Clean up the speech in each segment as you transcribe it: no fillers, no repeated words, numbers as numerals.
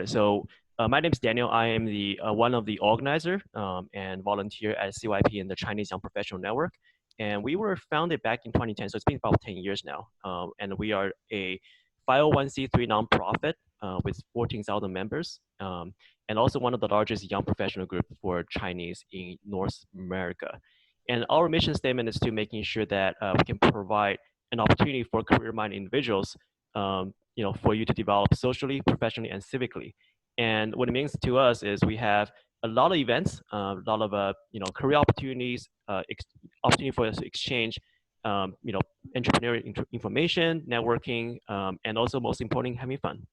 started. So my name is Daniel. I am the one of the organizer and volunteer at CYPN, the Chinese Young Professional Network. And we were founded back in 2010, so it's been about 10 years now. And we are a 501c3 nonprofit with 14,000 members, and also one of the largest young professional groups for Chinese in North America. And our mission statement is to making sure that we can provide an opportunity for career-minded individuals, for you to develop socially, professionally, and civically. And what it means to us is we have a lot of events, a lot of career opportunities, opportunity for us to exchange, entrepreneurial information, networking, and also most importantly, having fun.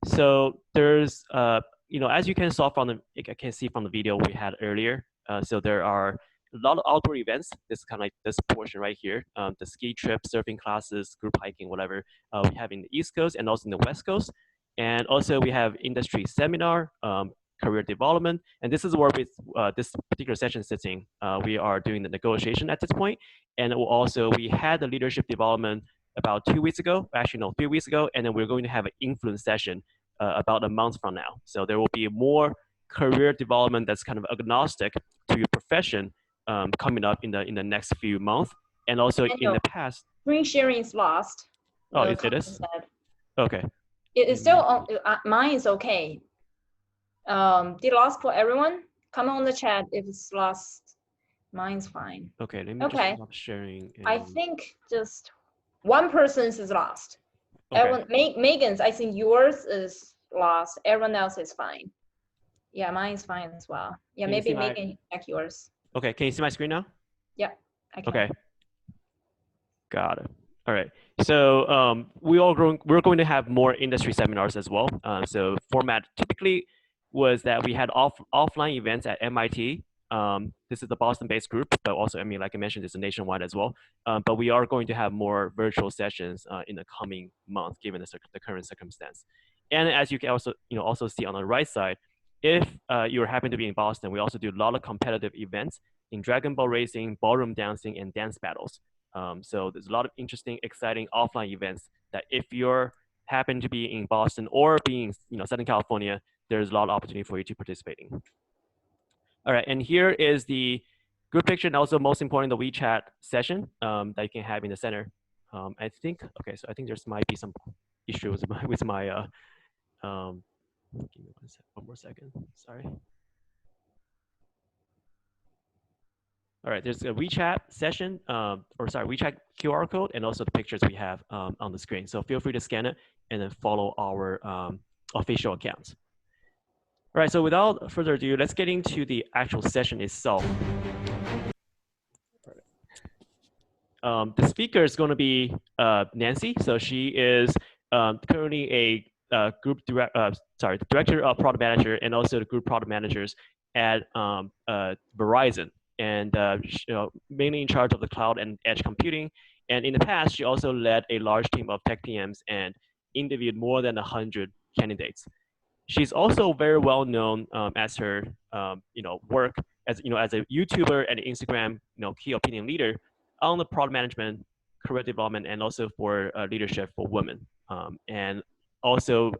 So there's, as you can see from the video we had earlier. So there are a lot of outdoor events. This is kind of like this portion right here, the ski trip, surfing classes, group hiking, whatever we have in the East Coast and also in the West Coast. And also we have industry seminar, career development. And this is where with this particular session sitting, we are doing the negotiation at this point. And also we had the leadership development about 2 weeks ago, actually no, 3 weeks ago. And then we're going to have an influence session about a month from now. So there will be more career development that's kind of agnostic to your profession coming up in the next few months. And also in the past. Screen sharing is lost. Oh, it is? Okay. It is still on, mine is okay. Did lost for everyone? Comment on the chat if it's lost. Mine's fine. Okay, let me just stop sharing. I think just one person's is lost. Okay. Everyone, Megan's, I think yours is lost. Everyone else is fine. Yeah, mine's fine as well. Yeah, maybe Megan, check yours. Okay, can you see my screen now? Yeah, I can. Okay. Got it. All right. So we're going to have more industry seminars as well. So format typically was that we had offline events at MIT. This is the Boston-based group, but also, like I mentioned, it's a nationwide as well. But we are going to have more virtual sessions in the coming month, given the current circumstance. And as you can also see on the right side, if you happen to be in Boston, we also do a lot of competitive events in Dragon Ball racing, ballroom dancing, and dance battles. So there's a lot of interesting, exciting offline events that if you're happen to be in Boston or being Southern California, there's a lot of opportunity for you to participate in. All right, and here is the group picture and also most important, the WeChat session that you can have in the center. I think there might be some issue with my give me one more second, sorry. All right, there's a WeChat session, WeChat QR code, and also the pictures we have on the screen. So feel free to scan it and then follow our official accounts. All right, so without further ado, let's get into the actual session itself. The speaker is going to be Nancy. So she is currently a director of product manager and also the group product managers at Verizon. And mainly in charge of the cloud and edge computing. And in the past, she also led a large team of tech PMs and interviewed more than 100 candidates. She's also very well known as her work as a YouTuber and Instagram key opinion leader on the product management, career development, and also for leadership for women. And also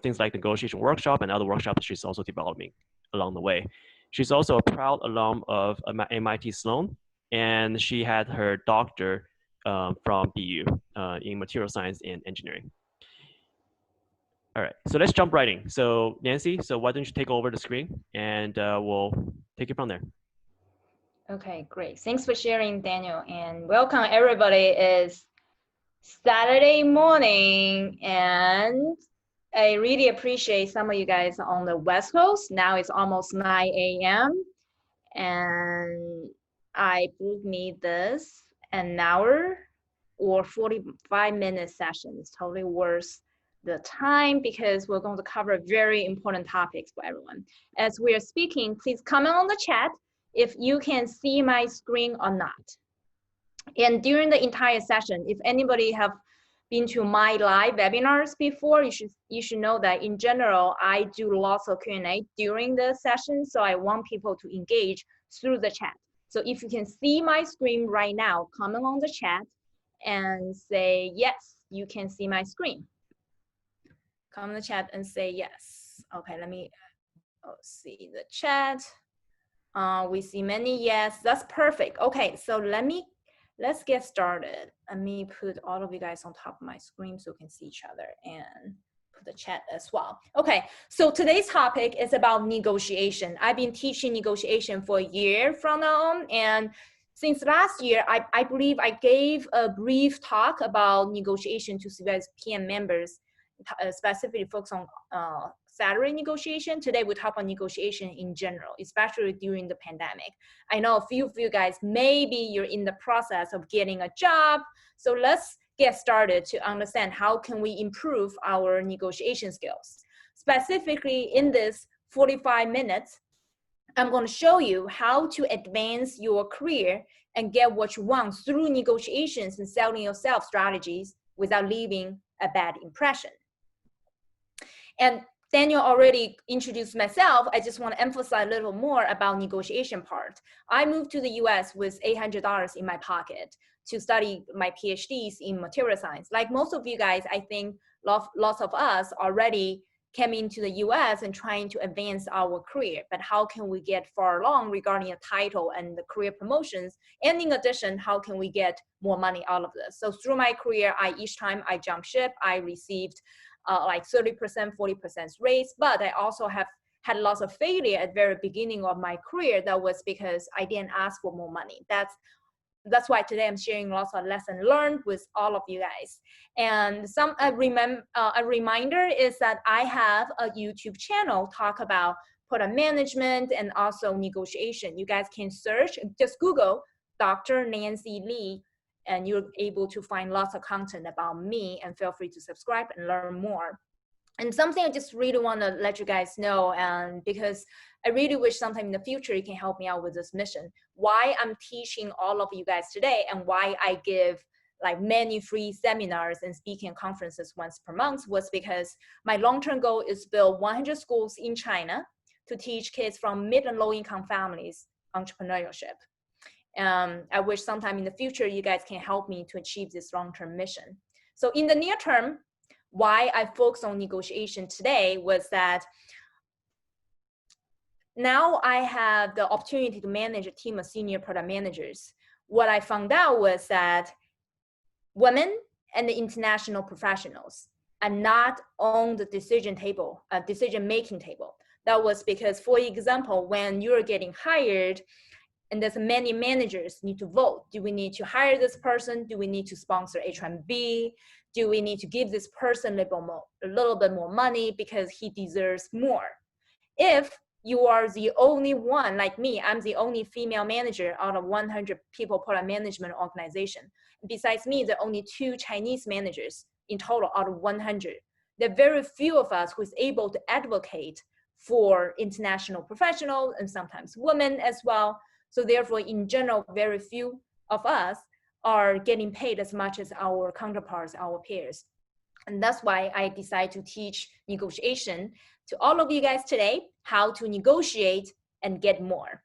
things like negotiation workshop and other workshops she's also developing along the way. She's also a proud alum of MIT Sloan, and she had her doctor from BU in material science and engineering. All right, so let's jump right in. So Nancy, so why don't you take over the screen and we'll take it from there. Okay, great. Thanks for sharing, Daniel, and welcome everybody. It's Saturday morning, and I really appreciate some of you guys on the West Coast. Now it's almost 9 a.m. and I booked me this an hour or 45-minute session. It's totally worth the time because we're going to cover very important topics for everyone. As we are speaking, please comment on the chat if you can see my screen or not. And during the entire session, if anybody have been to my live webinars before, you should know that in general, I do lots of Q&A during the session. So I want people to engage through the chat. So if you can see my screen right now, comment on the chat and say, yes, you can see my screen. Come in the chat and say yes. Okay, let me see the chat. We see many yes. That's perfect. Okay, so let's get started. Let me put all of you guys on top of my screen so we can see each other and put the chat as well. Okay, so today's topic is about negotiation. I've been teaching negotiation for a year from now on, and since last year, I believe I gave a brief talk about negotiation to CYPN members, specifically focus on salary negotiation. Today we talk about negotiation in general, especially during the pandemic. I know a few of you guys, maybe you're in the process of getting a job. So let's get started to understand how can we improve our negotiation skills. Specifically in this 45 minutes, I'm going to show you how to advance your career and get what you want through negotiations and selling yourself strategies without leaving a bad impression. And Daniel already introduced myself. I just want to emphasize a little more about negotiation part. I moved to the US with $800 in my pocket to study my PhDs in material science. Like most of you guys, I think lots of us already came into the US and trying to advance our career, but how can we get far along regarding a title and the career promotions? And in addition, how can we get more money out of this? So through my career, each time I jumped ship, I received like 30%, 40% raise, but I also have had lots of failure at the very beginning of my career. That was because I didn't ask for more money. That's why today I'm sharing lots of lessons learned with all of you guys. And a reminder is that I have a YouTube channel talk about product management and also negotiation. You guys can search, just Google Dr. Nancy Li, and you're able to find lots of content about me, and feel free to subscribe and learn more. And something I just really want to let you guys know, and because I really wish sometime in the future you can help me out with this mission. Why I'm teaching all of you guys today, and why I give like many free seminars and speaking conferences once per month, was because my long-term goal is to build 100 schools in China to teach kids from mid and low-income families entrepreneurship. I wish sometime in the future you guys can help me to achieve this long-term mission. So in the near term, why I focus on negotiation today was that now I have the opportunity to manage a team of senior product managers. What I found out was that women and the international professionals are not on the decision-making table. That was because, for example, when you're getting hired, and there's many managers need to vote. Do we need to hire this person? Do we need to sponsor H-1B? Do we need to give this person a little bit more money because he deserves more? If you are the only one, like me, I'm the only female manager out of 100 people product management organization. Besides me, there are only 2 Chinese managers in total out of 100. There are very few of us who is able to advocate for international professionals and sometimes women as well. So therefore, in general, very few of us are getting paid as much as our counterparts, our peers. And that's why I decided to teach negotiation to all of you guys today, how to negotiate and get more.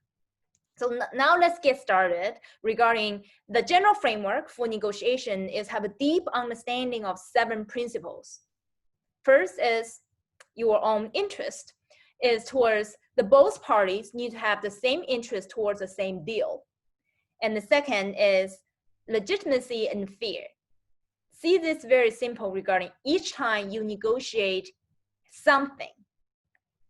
So now let's get started regarding the general framework for negotiation is have a deep understanding of 7 principles. First is your own interest is towards the both parties need to have the same interest towards the same deal. And the second is legitimacy and fear. See this very simple regarding each time you negotiate something.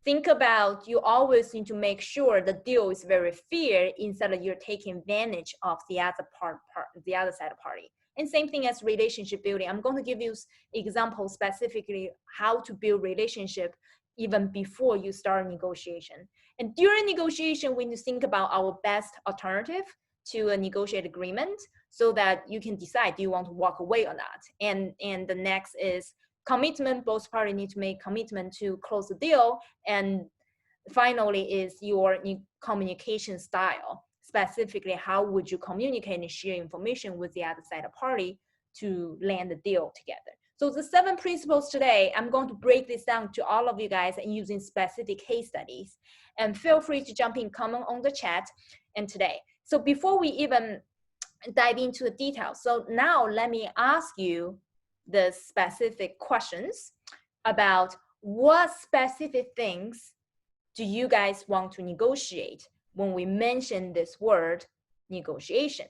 Think about you always need to make sure the deal is very fair instead of you're taking advantage of the other side party. And same thing as relationship building. I'm going to give you examples specifically how to build relationship even before you start negotiation. And during negotiation, we need to think about our best alternative to a negotiated agreement so that you can decide, do you want to walk away or not? And the next is commitment. Both parties need to make commitment to close the deal. And finally is your communication style. Specifically, how would you communicate and share information with the other side of party to land the deal together? So the 7 principles today, I'm going to break this down to all of you guys and using specific case studies. And feel free to jump in, comment on the chat and today. So before we even dive into the details, so now let me ask you the specific questions. about what specific things do you guys want to negotiate when we mention this word, negotiation.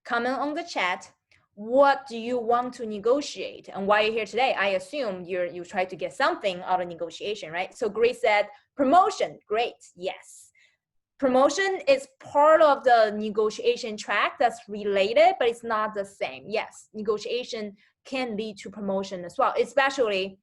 Comment on the chat. What do you want to negotiate? And why you're here today, I assume you try to get something out of negotiation, right? So Grace said, promotion. Great, yes. Promotion is part of the negotiation track that's related, but it's not the same. Yes, negotiation can lead to promotion as well, especially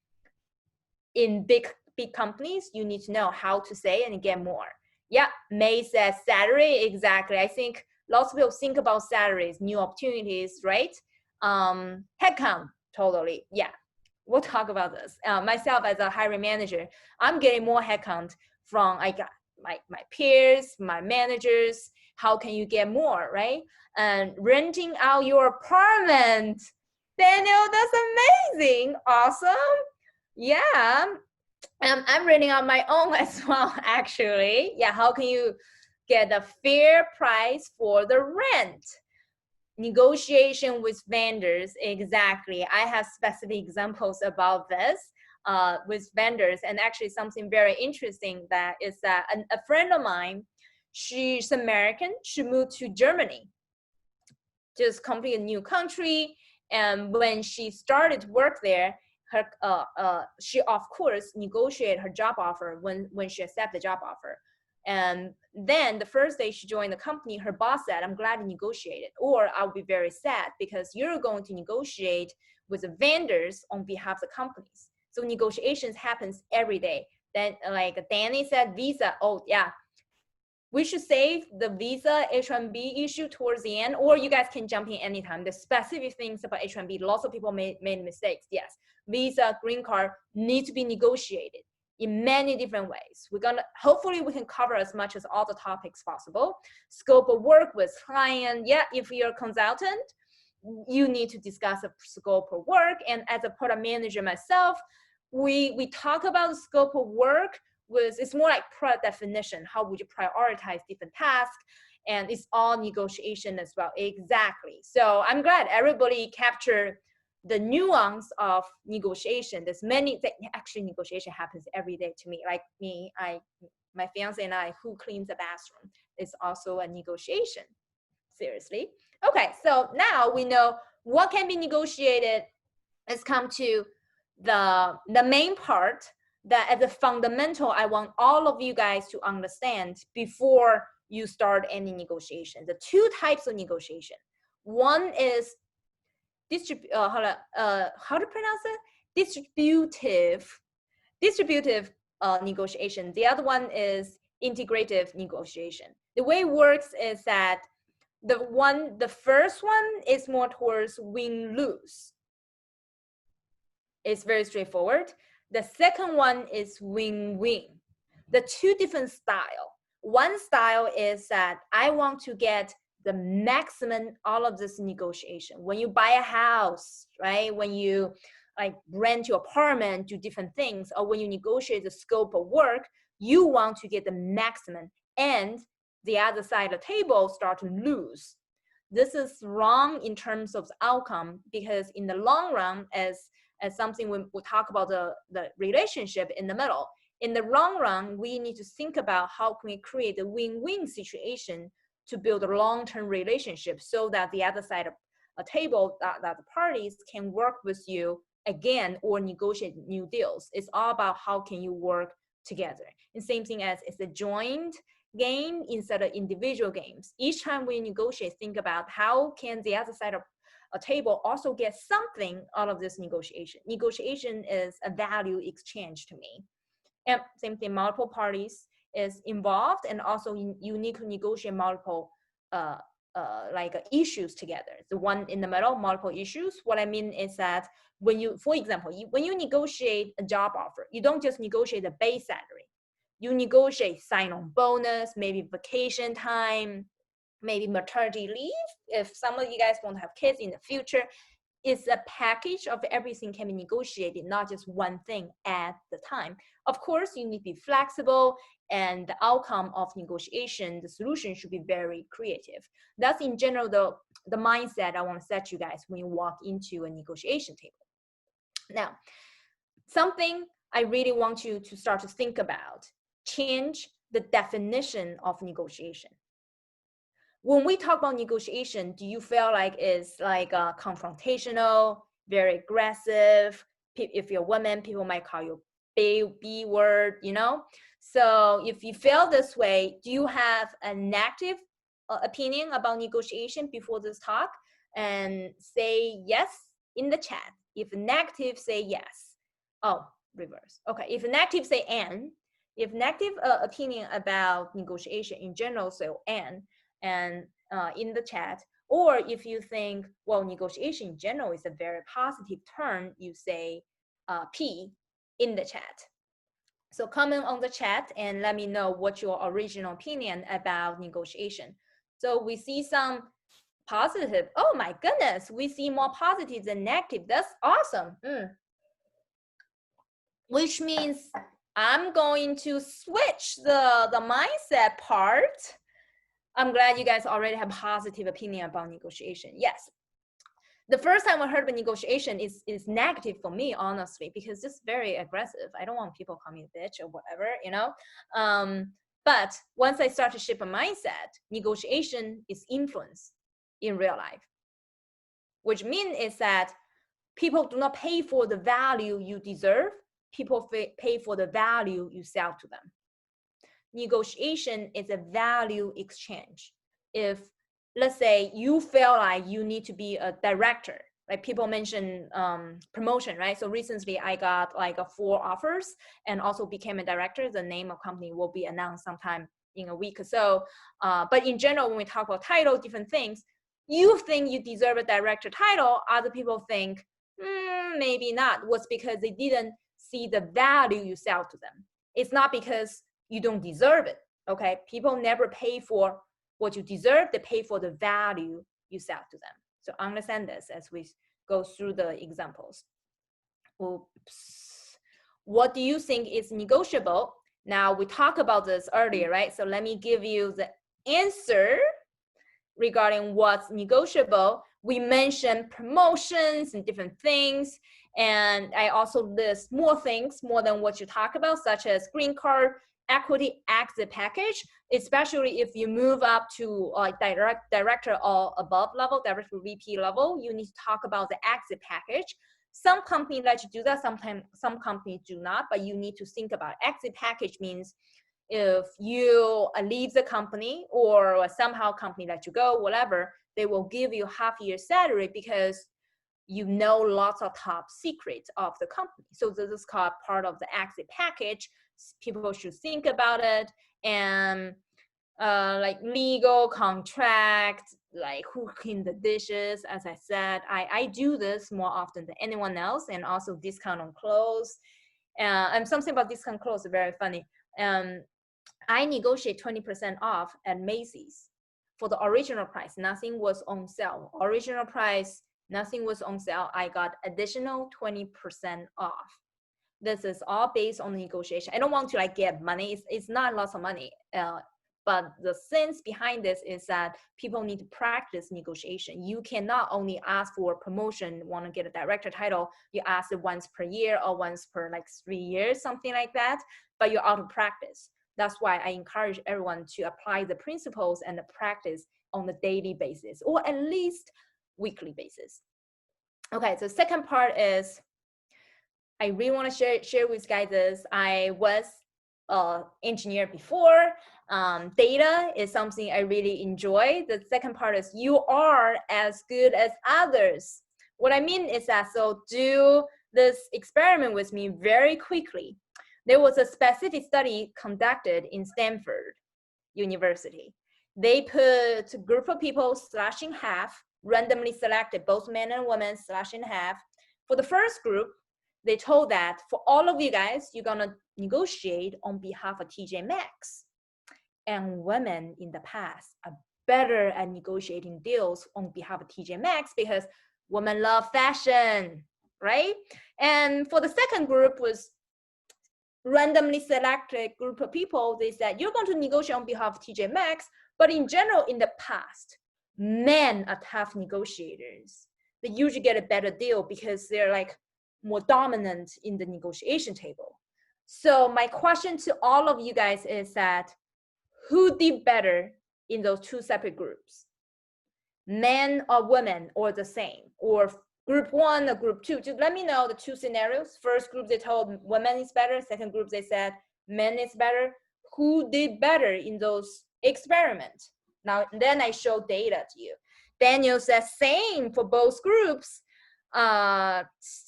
in big companies. You need to know how to say and get more. Yeah, May says salary, exactly. I think lots of people think about salaries, new opportunities, right? Headcount, totally, yeah. We'll talk about this. Myself as a hiring manager, I'm getting more headcount from my peers, my managers. How can you get more, right? And renting out your apartment. Daniel, that's amazing, awesome. Yeah, I'm renting out my own as well, actually. Yeah, how can you get a fair price for the rent? Negotiation with vendors, exactly. I have specific examples about this with vendors, and actually something very interesting that is that a friend of mine, she's American, she moved to Germany, just completely new country, and when she started to work there, she of course negotiated her job offer when she accepted the job offer. And then the first day she joined the company, her boss said, I'm glad you negotiated, or I'll be very sad because you're going to negotiate with the vendors on behalf of the companies. So negotiations happens every day. Then like Danny said, visa, oh yeah, we should save the visa H-1B issue towards the end, or you guys can jump in anytime. The specific things about H-1B, lots of people made mistakes. Yes, visa, green card need to be negotiated in many different ways. Hopefully we can cover as much as all the topics possible. Scope of work with client. Yeah, if you're a consultant, you need to discuss a scope of work. And as a product manager myself, we talk about the scope of work with, it's more like product definition. How would you prioritize different tasks? And it's all negotiation as well. Exactly. So I'm glad everybody captured the nuance of negotiation. There's many that actually negotiation happens every day to me. Like me, my fiance and I, who cleans the bathroom, is also a negotiation. Seriously. Okay, so now we know what can be negotiated. Let's come to the main part that as a fundamental, I want all of you guys to understand before you start any negotiation. The two types of negotiation. One is how to pronounce it? Distributive negotiation. The other one is integrative negotiation. The way it works is that the first one is more towards win-lose. It's very straightforward. The second one is win-win. The two different styles. One style is that I want to get the maximum all of this negotiation. When you buy a house, right? When you like rent your apartment, do different things, or when you negotiate the scope of work, you want to get the maximum, and the other side of the table start to lose. This is wrong in terms of the outcome, because in the long run, as something we'll talk about the relationship in the middle. In the long run, we need to think about how can we create a win-win situation to build a long-term relationship so that the other side of a table, that the parties can work with you again or negotiate new deals. It's all about how can you work together. And same thing as it's a joint game instead of individual games. Each time we negotiate, think about how can the other side of a table also get something out of this negotiation. Negotiation is a value exchange to me. And same thing, multiple parties is involved, and also you need to negotiate multiple issues together. The one in the middle, multiple issues. What I mean is that when you, for example, when you negotiate a job offer, you don't just negotiate the base salary. You negotiate sign-on bonus, maybe vacation time, maybe maternity leave. If some of you guys want to have kids in the future, it's a package of everything can be negotiated, not just one thing at the time. Of course, you need to be flexible, and the outcome of negotiation, the solution should be very creative. That's in general the mindset I want to set you guys when you walk into a negotiation table. Now, something I really want you to start to think about, change the definition of negotiation. When we talk about negotiation, do you feel like it's like confrontational, very aggressive? If you're a woman, people might call you B word, you know? So if you feel this way, do you have a negative opinion about negotiation before this talk? And say yes in the chat. If negative, say yes. Oh, reverse. Okay, if negative, say and. If negative opinion about negotiation in general, so and in the chat. Or if you think, well, negotiation in general is a very positive term, you say P in the chat. So comment on the chat and let me know what your original opinion about negotiation. So we see some positive. Oh my goodness, we see more positive than negative. That's awesome. Which means I'm going to switch the mindset part. I'm glad you guys already have positive opinion about negotiation. Yes. The first time I heard about negotiation is negative for me, honestly, because it's very aggressive. I don't want people calling me a bitch or whatever, you know. But once I start to shift a mindset, negotiation is influence in real life, which means is that people do not pay for the value you deserve. People pay for the value you sell to them. Negotiation is a value exchange. If, let's say, you feel like you need to be a director, like people mention promotion, right? So recently I got like 4 offers and also became a director. The name of company will be announced sometime in a week or so. But in general, when we talk about title, different things, you think you deserve a director title, other people think, maybe not. Was because they didn't see the value you sell to them. It's not because you don't deserve it, okay? People never pay for what you deserve, they pay for the value you sell to them. So understand this as we go through the examples. Oops. What do you think is negotiable? Now, we talked about this earlier, right? So let me give you the answer regarding what's negotiable. We mentioned promotions and different things. And I also list more things, more than what you talk about, such as green card, equity, exit package, especially if you move up to director or above level, director VP level, you need to talk about the exit package. Some companies let you do that, sometimes some companies do not, but you need to think about it. Exit package means if you leave the company or somehow company let you go, whatever, they will give you half year salary because you know lots of top secrets of the company. So this is called part of the exit package. People should think about it. And like legal contract, like who clean the dishes, as I said, I do this more often than anyone else, and also discount on clothes. And something about discount clothes is very funny. I negotiate 20% off at Macy's for the original price. Nothing was on sale. Original price, nothing was on sale. I got additional 20% off. This is all based on negotiation. I don't want to like get money. It's not lots of money. But the sense behind this is that people need to practice negotiation. You cannot only ask for promotion, want to get a director title. You ask it once per year or once per like 3 years, something like that, but you're out of practice. That's why I encourage everyone to apply the principles and the practice on a daily basis, or at least weekly basis. Okay, so second part is, I really want to share with you guys this. I was an engineer before. Data is something I really enjoy. The second part is you are as good as others. What I mean is that, so do this experiment with me very quickly. There was a specific study conducted in Stanford University. They put a group of people slashed in half, randomly selected, both men and women slashed in half. For the first group, they told that for all of you guys, you're gonna negotiate on behalf of TJ Maxx. And women in the past are better at negotiating deals on behalf of TJ Maxx because women love fashion, right? And for the second group was randomly selected group of people. They said, you're going to negotiate on behalf of TJ Maxx, but in general, in the past, men are tough negotiators. They usually get a better deal because they're like more dominant in the negotiation table. So my question to all of you guys is that who did better in those two separate groups? Men or women, or the same, or group one or group two? Just let me know the two scenarios. First group, they told women is better. Second group, they said men is better. Who did better in those experiments? Now, then I show data to you. Daniel says same for both groups.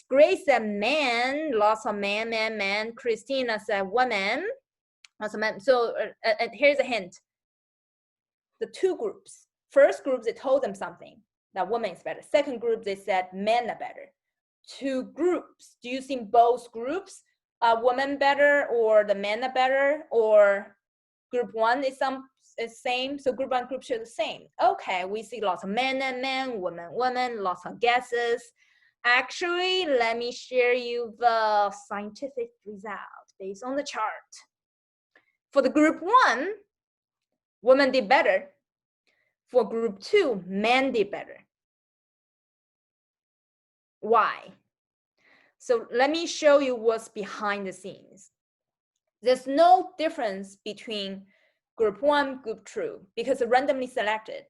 Grace said men, lots of men. Christina said women, lots of men. So here's a hint. The two groups. First group, they told them something, that women is better. Second group, they said men are better. Two groups. Do you think both groups are women better, or the men are better, or group one is same? So group one, group two are the same. Okay, we see lots of men and men, women, lots of guesses. Actually, let me share you the scientific result based on the chart. For the group one, women did better. For group two, men did better. Why? So let me show you what's behind the scenes. There's no difference between group one, group two, because they're randomly selected.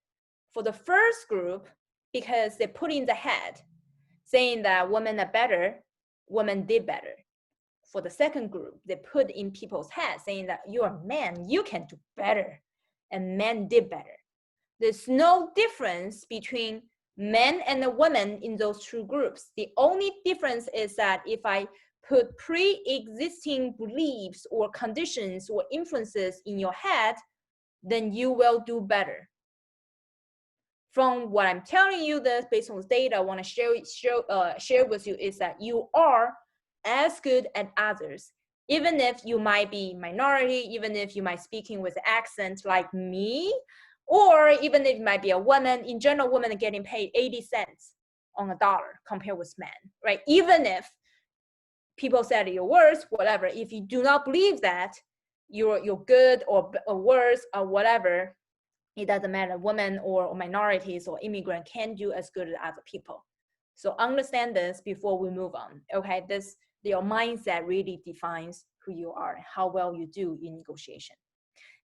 For the first group, because they put in the head, saying that women are better, women did better. For the second group, they put in people's heads, saying that you're a man, you can do better, and men did better. There's no difference between men and the women in those two groups. The only difference is that if I put pre-existing beliefs or conditions or influences in your head, then you will do better. From what I'm telling you, this based on this data I want to share with you is that you are as good as others, even if you might be minority, even if you might speaking with accent like me, or even if you might be a woman. In general, women are getting paid 80 cents on a dollar compared with men, right? Even if people said you're worse, whatever, if you do not believe that you're good or worse or whatever, it doesn't matter. Women or minorities or immigrant can do as good as other people. So understand this before we move on, okay? Your mindset really defines who you are and how well you do in negotiation.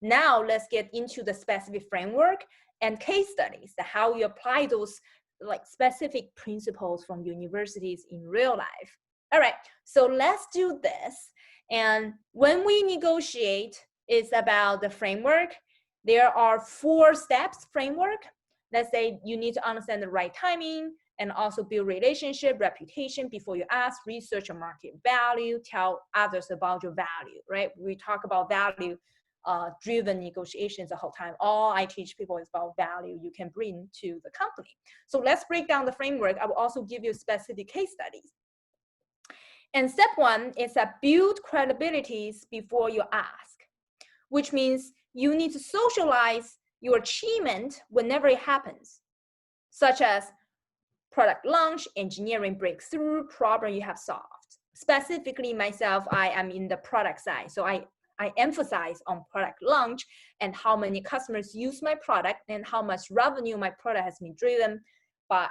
Now let's get into the specific framework and case studies, how you apply those like specific principles from universities in real life. All right, so let's do this. And when we negotiate, it's about the framework. There are 4 steps framework. Let's say you need to understand the right timing and also build relationship, reputation before you ask, research your market value, tell others about your value, right? We talk about value driven negotiations the whole time. All I teach people is about value you can bring to the company. So let's break down the framework. I will also give you specific case studies. And step 1 is that build credibilities before you ask, which means you need to socialize your achievement whenever it happens, such as product launch, engineering breakthrough, problem you have solved. Specifically myself, I am in the product side. So I emphasize on product launch and how many customers use my product and how much revenue my product has been driven by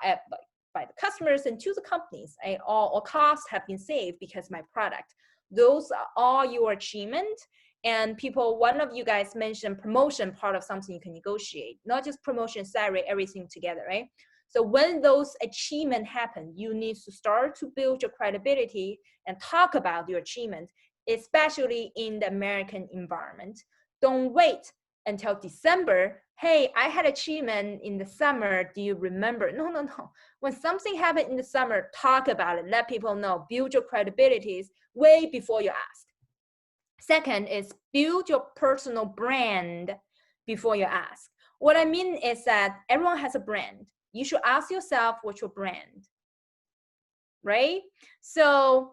the customers and to the companies. All costs have been saved because my product. Those are all your achievement. And people, one of you guys mentioned promotion, part of something you can negotiate, not just promotion, salary, everything together, right? So when those achievements happen, you need to start to build your credibility and talk about your achievement, especially in the American environment. Don't wait until December. Hey, I had achievement in the summer. Do you remember? No. When something happened in the summer, talk about it. Let people know. Build your credibilities way before you ask. Second is build your personal brand before you ask. What I mean is that everyone has a brand. You should ask yourself what's your brand, right? So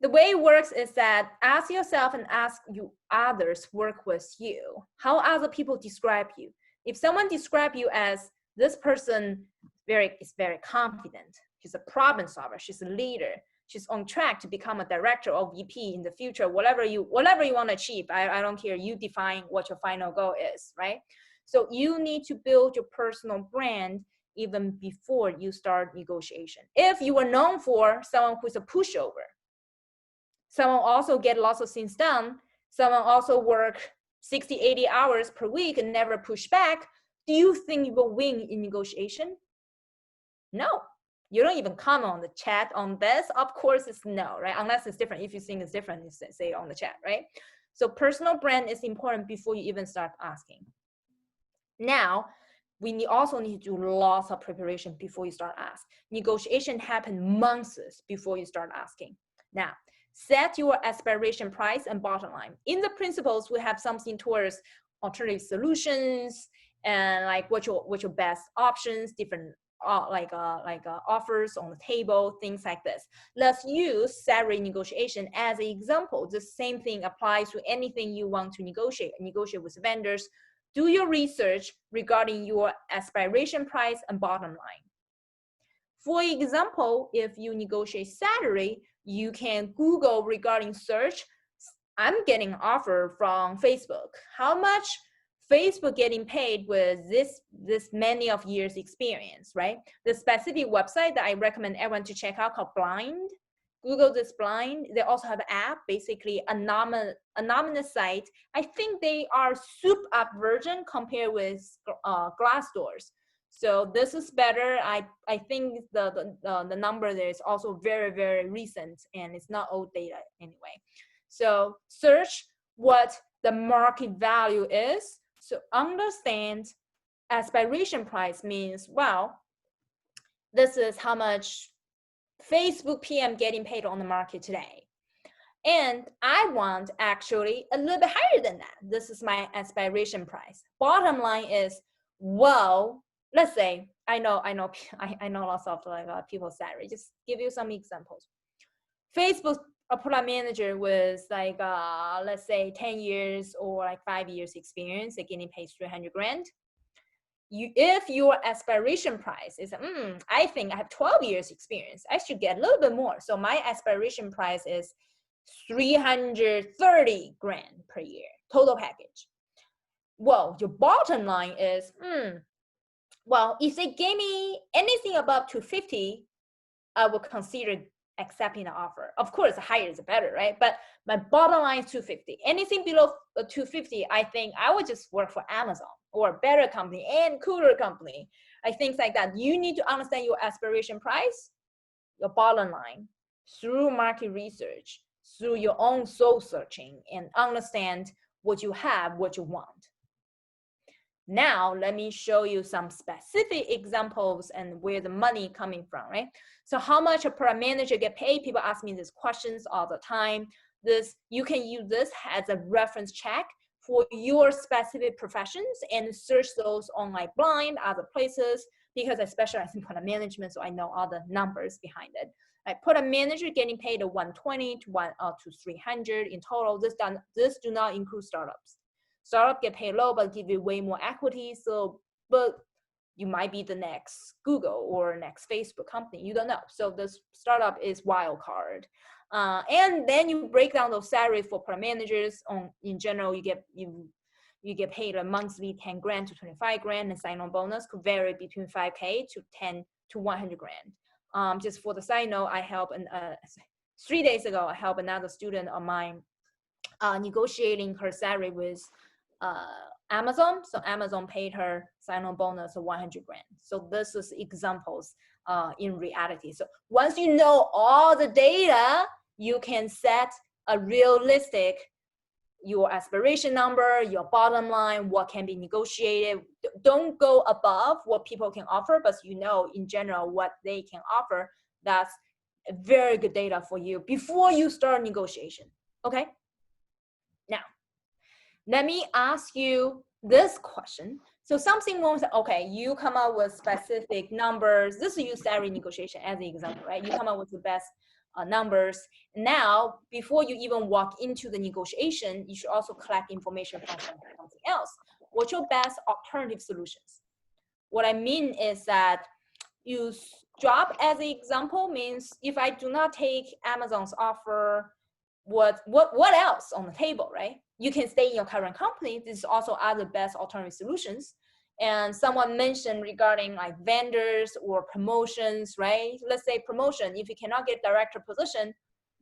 the way it works is that ask yourself and ask you others work with you. How other people describe you. If someone describe you as this person is very confident, she's a problem solver, she's a leader, she's on track to become a director or VP in the future, whatever you want to achieve, I don't care, you define what your final goal is, right? So you need to build your personal brand even before you start negotiation. If you are known for someone who's a pushover, someone also get lots of things done, someone also work 60, 80 hours per week and never push back, do you think you will win in negotiation? No. You don't even comment on the chat on this. Of course, it's no, right? Unless it's different. If you think it's different, you say on the chat, right? So personal brand is important before you even start asking. Now, we also need to do lots of preparation before you start asking. Negotiation happen months before you start asking. Now, set your aspiration price and bottom line. In the principles, we have something towards alternative solutions and like what your best options, different offers on the table, things like this. Let's use salary negotiation as an example. The same thing applies to anything you want to negotiate with vendors. Do your research regarding your aspiration price and bottom line. For example, if you negotiate salary, you can Google regarding search. I'm getting an offer from Facebook. How much Facebook getting paid with this many of years experience, right? The specific website that I recommend everyone to check out called Blind. Google this Blind. They also have an app, basically anonymous site. I think they are souped up version compared with Glassdoor's. So this is better. I think the number there is also very, very recent and it's not old data anyway. So search what the market value is. So understand aspiration price means, well, this is how much Facebook PM getting paid on the market today. And I want actually a little bit higher than that. This is my aspiration price. Bottom line is, well, let's say, I know lots of people's salary. Just give you some examples. Facebook a product manager with like, let's say 10 years or like 5 years experience, they're getting paid 300 grand. If your aspiration price is, I think I have 12 years experience, I should get a little bit more. So my aspiration price is 330 grand per year, total package. Well, your bottom line is, well, if they gave me anything above 250, I would consider accepting the offer. Of course, the higher is the better, right? But my bottom line is 250. Anything below 250, I think I would just work for Amazon or a better company and cooler company. I think like that. You need to understand your aspiration price, your bottom line, through market research, through your own soul searching, and understand what you have, what you want. Now, let me show you some specific examples and where the money coming from, right? So how much a product manager get paid? People ask me these questions all the time. You can use this as a reference check for your specific professions and search those on like Blind, other places, because I specialize in product management, so I know all the numbers behind it. Like product manager getting paid 120 to 300 in total. This do not include startups. Startup get paid low, but give you way more equity. So, but you might be the next Google or next Facebook company. You don't know. So this startup is wild card. And then you break down those salaries for product managers. In general, you get paid a monthly 10 grand to 25 grand, and sign-on bonus could vary between 5K to 10 to 100 grand. Just for the side note, I helped 3 days ago. I helped another student of mine negotiating her salary with Amazon. So Amazon paid her sign-on bonus of 100 grand. So this is examples in reality. So once you know all the data, you can set a realistic, your aspiration number, your bottom line, what can be negotiated. Don't go above what people can offer, but you know in general what they can offer. That's a very good data for you before you start negotiation. Okay? Now, let me ask you this question. So something wrong, okay, you come up with specific numbers. This is your salary negotiation as an example, right? You come up with the best numbers. Now, before you even walk into the negotiation, you should also collect information from something else. What's your best alternative solutions? What I mean is that you drop as an example means if I do not take Amazon's offer, what else on the table, right? You can stay in your current company. This is also other best alternative solutions. and someone mentioned regarding like vendors or promotions, right? Let's say promotion, if you cannot get director position,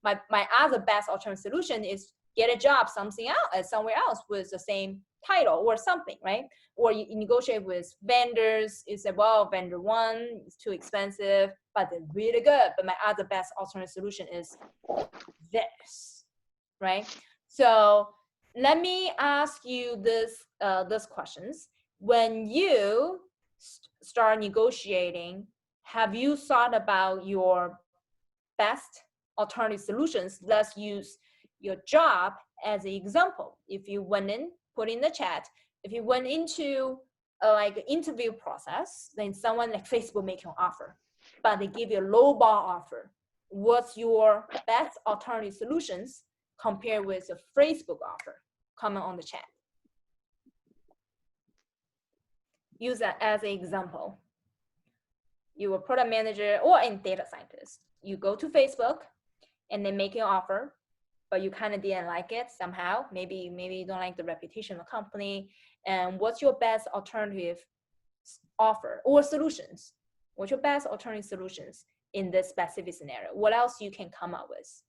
my other best alternative solution is get a job somewhere else with the same title or something, right? Or you negotiate with vendors. You say, well, vendor one is too expensive, but they're really good. But my other best alternative solution is this, right? So let me ask you this questions. When you start negotiating, have you thought about your best alternative solutions? Let's use your job as an example. If you went in, put in the chat, if you went into like interview process, then someone like Facebook make you an offer, but they give you a low bar offer. What's your best alternative solutions compared with a Facebook offer? Comment on the chat. Use that as an example. You are a product manager or a data scientist. You go to Facebook and they make you an offer, but you kind of didn't like it somehow. Maybe you don't like the reputation of the company. And what's your best alternative offer or solutions? What's your best alternative solutions in this specific scenario? What else you can come up with?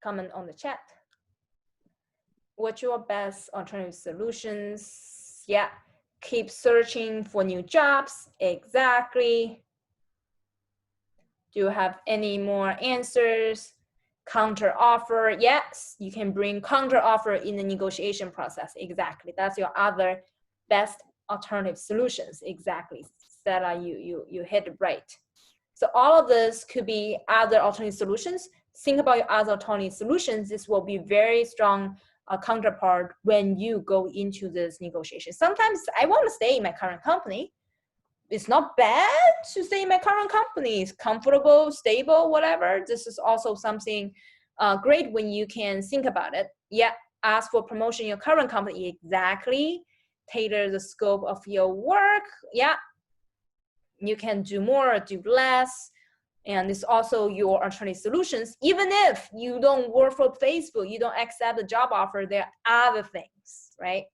Comment on the chat. What's your best alternative solutions? Yeah, keep searching for new jobs. Exactly. Do you have any more answers? Counter offer. Yes, you can bring counter offer in the negotiation process. Exactly. That's your other best alternative solutions. Exactly. Stella, you hit it right. So all of this could be other alternative solutions. Think about your other alternative solutions. This will be very strong counterpart when you go into this negotiation. Sometimes I want to stay in my current company. It's not bad to stay in my current company. It's comfortable, stable, whatever. This is also something great when you can think about it. Yeah, ask for promotion in your current company. Exactly. Tailor the scope of your work. Yeah, you can do more or do less. And it's also your alternative solutions. Even if you don't work for Facebook, you don't accept the job offer, there are other things, right?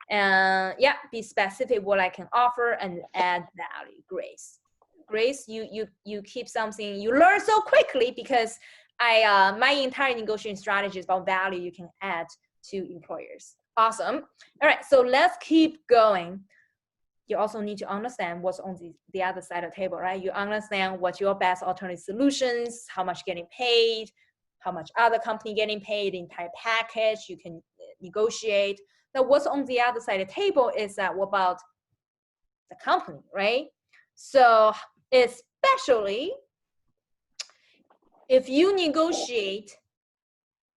And yeah, be specific what I can offer and add value. Grace, you keep something, you learn so quickly because my entire negotiation strategy is about value you can add to employers. Awesome. All right, so let's keep going. You also need to understand what's on the other side of the table, right? You understand what's your best alternative solutions, how much getting paid, how much other company getting paid, the entire package, you can negotiate. Now, what's on the other side of the table is that what about the company, right? So especially if you negotiate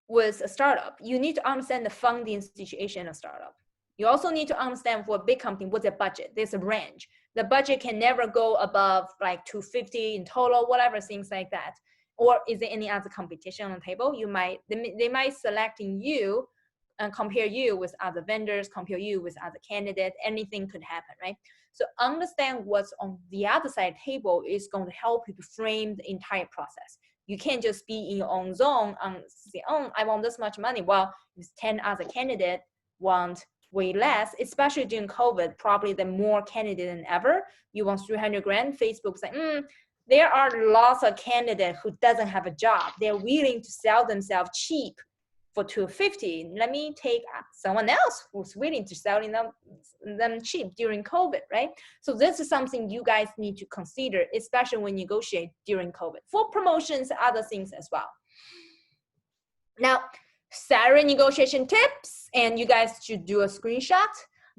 with a startup, you need to understand the funding situation of startup. You also need to understand for a big company, what's the budget? There's a range. The budget can never go above like 250 in total, whatever, things like that. Or is there any other competition on the table? They might select you and compare you with other vendors, compare you with other candidates. Anything could happen, right? So understand what's on the other side of the table is going to help you to frame the entire process. You can't just be in your own zone and say, oh, I want this much money. Well, if 10 other candidates want way less, especially during COVID, probably the more candidate than ever. You want 300 grand, Facebook's like, there are lots of candidates who doesn't have a job. They're willing to sell themselves cheap for 250. Let me take someone else who's willing to sell them cheap during COVID, right? So this is something you guys need to consider, especially when you negotiate during COVID. For promotions, other things as well. Now, salary negotiation tips, and you guys should do a screenshot.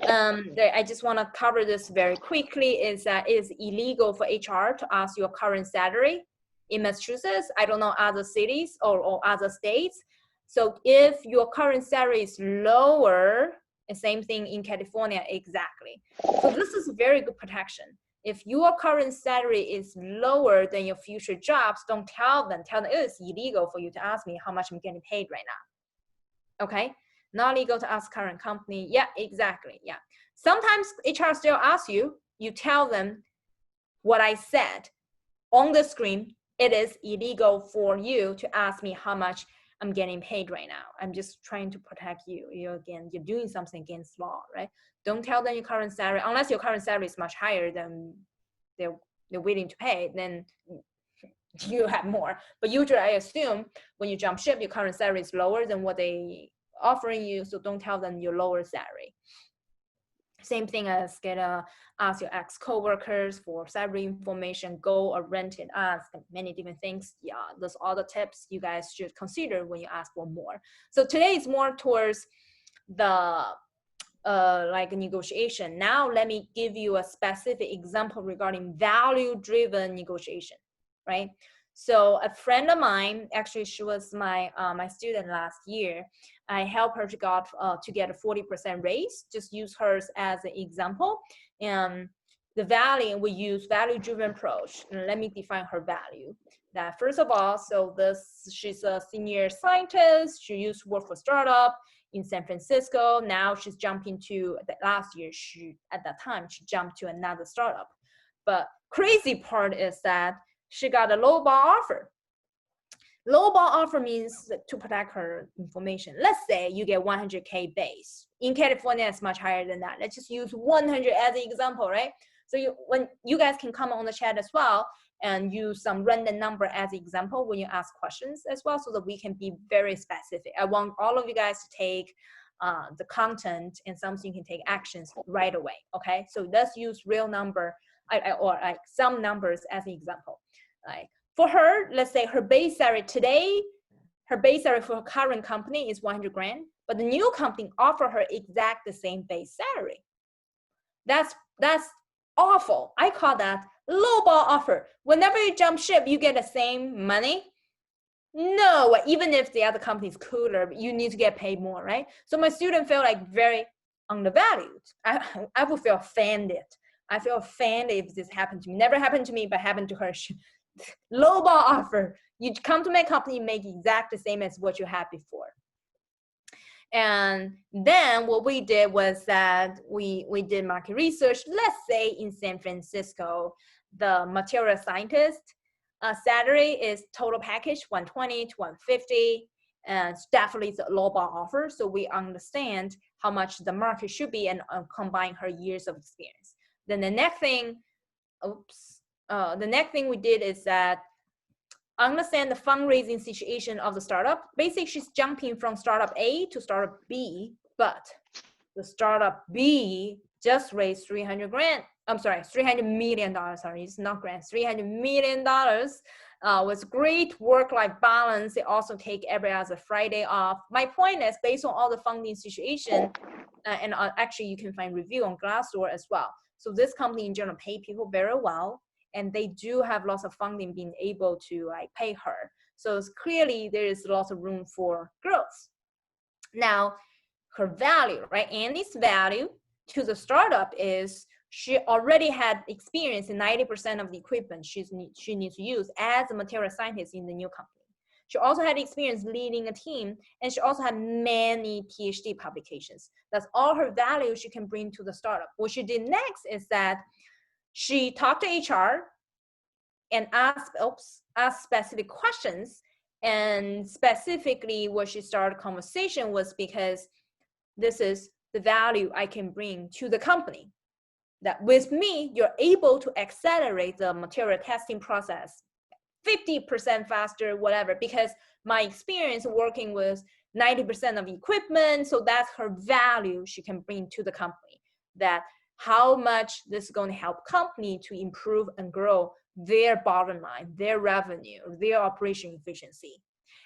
I just want to cover this very quickly. Is that it is illegal for HR to ask your current salary in Massachusetts. I don't know other cities or other states. So if your current salary is lower, the same thing in California, exactly. So this is very good protection. If your current salary is lower than your future jobs, don't tell them it's illegal for you to ask me how much I'm getting paid right now. Okay, not legal to ask current company. Yeah, exactly. Yeah. Sometimes HR still asks you, you tell them what I said on the screen. It is illegal for you to ask me how much I'm getting paid right now. I'm just trying to protect you. Again, you're doing something against law, right? Don't tell them your current salary, unless your current salary is much higher than they're willing to pay, then you have more. But usually I assume when you jump ship, your current salary is lower than what they offering you, so don't tell them your lower salary. Same thing as ask your ex-coworkers for salary information, go or rent it, ask many different things. Yeah, those are the tips you guys should consider when you ask for more. So today is more towards the like negotiation. Now let me give you a specific example regarding value-driven negotiation, right? So a friend of mine, actually she was my my student last year. I helped her to get a 40% raise. Just use hers as an example. And the value, we use value-driven approach. And let me define her value. That first of all, so she's a senior scientist. She used to work for startup in San Francisco. Now she's jumping to last year. At that time she jumped to another startup. But crazy part is that she got a lowball offer. Lowball offer means to protect her information. Let's say you get 100K base. In California, it's much higher than that. Let's just use 100 as an example, right? So when you guys can come on the chat as well and use some random number as an example when you ask questions as well, so that we can be very specific. I want all of you guys to take the content and something you can take actions right away, okay? So let's use real number or like some numbers as an example. Like for her, let's say her base salary today, her base salary for her current company is 100 grand, but the new company offer her exact the same base salary. That's awful. I call that lowball offer. Whenever you jump ship, you get the same money. No, even if the other company is cooler, you need to get paid more, right? So my student felt like very undervalued. I would feel offended. I feel offended if this happened to me. Never happened to me, but happened to her. Lowball offer. You come to my company, make exact the same as what you had before. And then what we did was that we did market research. Let's say in San Francisco, the material scientist salary is total package 120 to 150, and definitely it's a lowball offer. So we understand how much the market should be and combine her years of experience. Then the next thing, the next thing we did is that understand the fundraising situation of the startup. Basically, she's jumping from startup A to startup B, but the startup B just raised $300 million. Sorry, it's not grants. $300 million was great work-life balance. They also take every other Friday off. My point is, based on all the funding situation, and actually you can find review on Glassdoor as well. So this company in general pay people very well, and they do have lots of funding being able to like pay her. So it's clearly there is lots of room for growth. Now, her value, right? Andy's value to the startup is she already had experience in 90% of the equipment she needs to use as a material scientist in the new company. She also had experience leading a team, and she also had many PhD publications. That's all her value she can bring to the startup. What she did next is that she talked to HR and asked specific questions. And specifically what she started conversation was because this is the value I can bring to the company. That with me, you're able to accelerate the material testing process 50% faster, whatever, because my experience working with 90% of equipment, so that's her value she can bring to the company. That how much this is going to help company to improve and grow their bottom line, their revenue, their operation efficiency.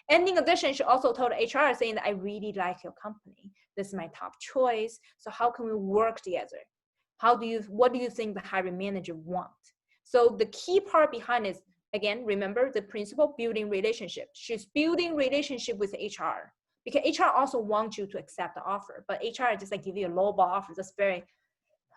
And in addition, she also told HR saying that I really like your company. This is my top choice. So how can we work together? What do you think the hiring manager wants? So the key part behind is, again, remember the principle, building relationship. She's building relationship with HR because HR also wants you to accept the offer, but HR just like give you a lowball offer. That's very,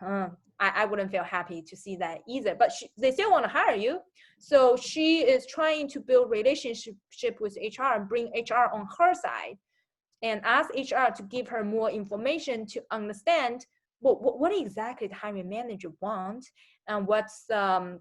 I wouldn't feel happy to see that either, but they still want to hire you. So she is trying to build relationship with HR and bring HR on her side and ask HR to give her more information to understand what exactly the hiring manager wants and what's the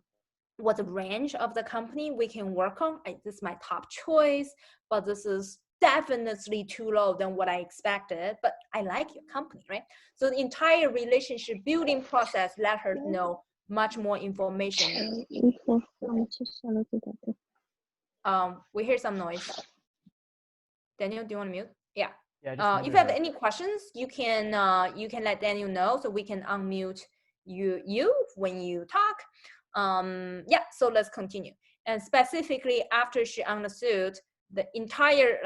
range of the company we can work on. This is my top choice, but this is definitely too low than what I expected, but I like your company, right? So the entire relationship building process let her know much more information. We hear some noise. Daniel, do you want to mute? Yeah. If you have any questions, you can let Daniel know so we can unmute you when you talk. Yeah, so let's continue. And specifically after she understood the entire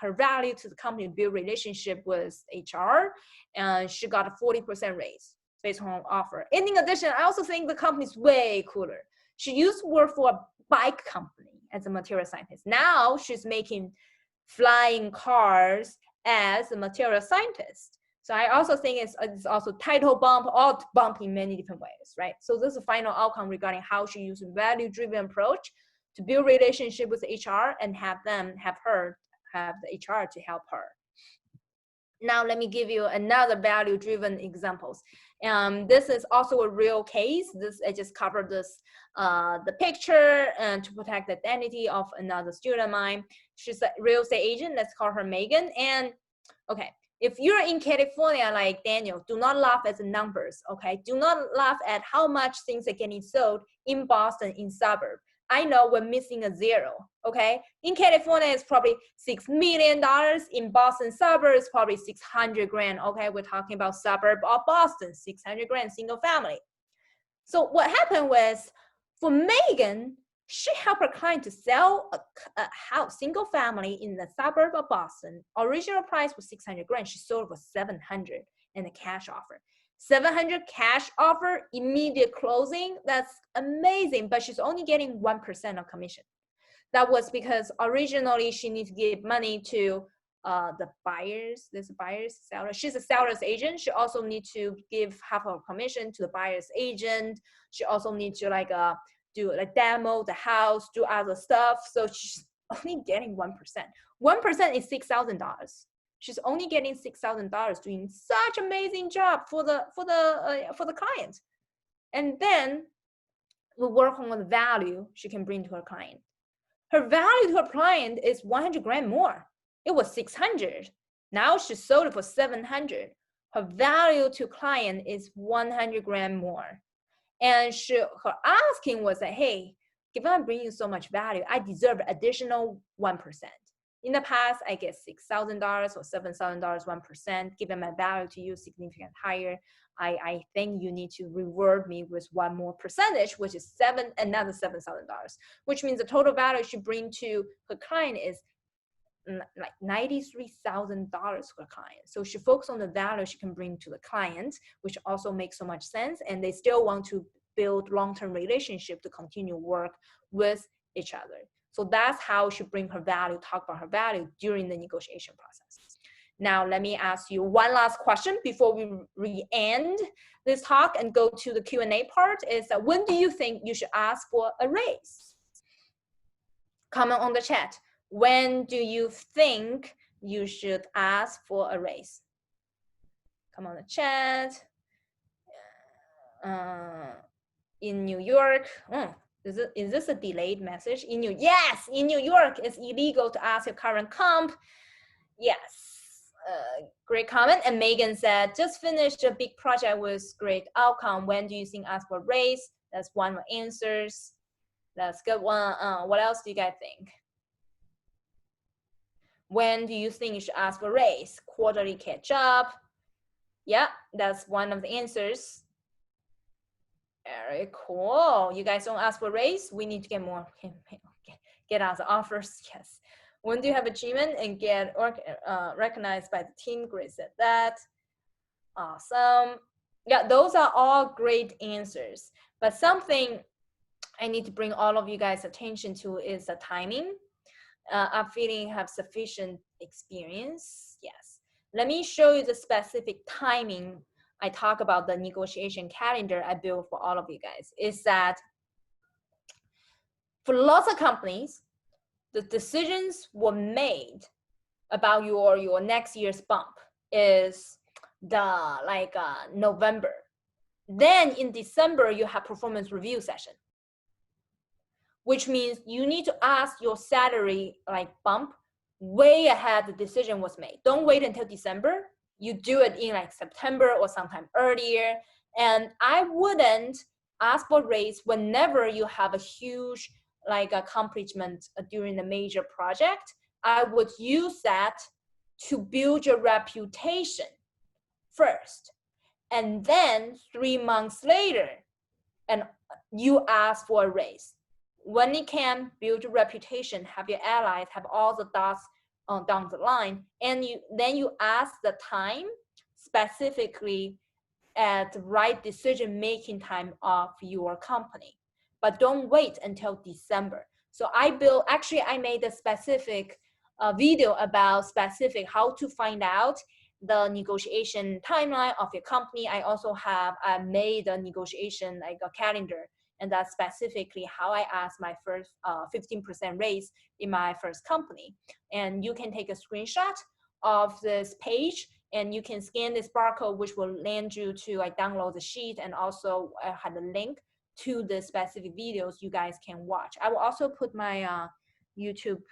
her value to the company build relationship with HR, and she got a 40% raise based on offer. And in addition, I also think the company's way cooler. She used to work for a bike company as a material scientist. Now she's making flying cars as a material scientist. So I also think it's also title bump, or bump in many different ways, right? So this is the final outcome regarding how she used a value-driven approach to build relationship with HR and have the HR to help her. Now let me give you another value-driven examples. This is also a real case. I just covered this, the picture and to protect the identity of another student of mine. She's a real estate agent. Let's call her Megan. And okay, if you're in California like Daniel, do not laugh at the numbers, okay? Do not laugh at how much things are getting sold in Boston in suburb. I know we're missing a zero, okay? In California, it's probably $6 million. In Boston suburbs, probably 600 grand, okay? We're talking about suburb of Boston, 600 grand, single family. So what happened was, for Megan, she helped her client to sell a house, single family in the suburb of Boston. Original price was 600 grand. She sold for 700 in a cash offer. 700 cash offer, immediate closing. That's amazing, but she's only getting 1% of commission. That was because originally she needs to give money to the buyers. There's a buyer's seller. She's a seller's agent. She also needs to give half of commission to the buyer's agent. She also needs to do a demo the house, do other stuff. So she's only getting 1%. 1% is $6,000. She's only getting $6,000 doing such amazing job for the client. And then we work on the value she can bring to her client. Her value to her client is 100 grand more. It was 600. Now she sold it for 700. Her value to client is 100 grand more. And her asking was that, hey, if I'm bringing so much value, I deserve additional 1%. In the past, I get $6,000 or $7,000, 1%. Given my value to you significantly higher, I think you need to reward me with one more percentage, which is another $7,000, which means the total value she bring to her client is like $93,000 for the client. So she focuses on the value she can bring to the client, which also makes so much sense. And they still want to build long-term relationship to continue work with each other. So that's how she bring her value, talk about her value during the negotiation process. Now, let me ask you one last question before we end this talk and go to the Q&A part is that when do you think you should ask for a raise? Comment on the chat. When do you think you should ask for a raise? Come on the chat. In New York, is this a delayed message? Yes, in New York, it's illegal to ask your current comp. Yes, great comment. And Megan said, just finished a big project with great outcome. When do you think ask for a raise? That's one of the answers. That's good one. What else do you guys think? When do you think you should ask for a raise? Quarterly catch up. Yeah, that's one of the answers. Very cool. You guys don't ask for a raise? We need to get more, get us offers. Yes. When do you have achievement and get recognized by the team? Great said that. Awesome. Yeah, those are all great answers. But something I need to bring all of you guys' attention to is the timing. I'm feeling you have sufficient experience. Yes. Let me show you the specific timing. I talk about the negotiation calendar I built for all of you guys. Is that for lots of companies, the decisions were made about your next year's bump is November. Then in December, you have performance review session, which means you need to ask your salary bump way ahead the decision was made. Don't wait until December. You do it in like September or sometime earlier. And I wouldn't ask for raise whenever you have a huge like accomplishment during a major project. I would use that to build your reputation first. And then 3 months later, and you ask for a raise. When you can build your reputation, have your allies, have all the dots down the line, and then you ask the time specifically at the right decision-making time of your company. But don't wait until December. So I made a specific video about specific how to find out the negotiation timeline of your company. I also have made a negotiation like a calendar, and that's specifically how I asked my first 15% raise in my first company. And you can take a screenshot of this page, and you can scan this barcode, which will land you to download the sheet, and also have a link to the specific videos you guys can watch. I will also put my YouTube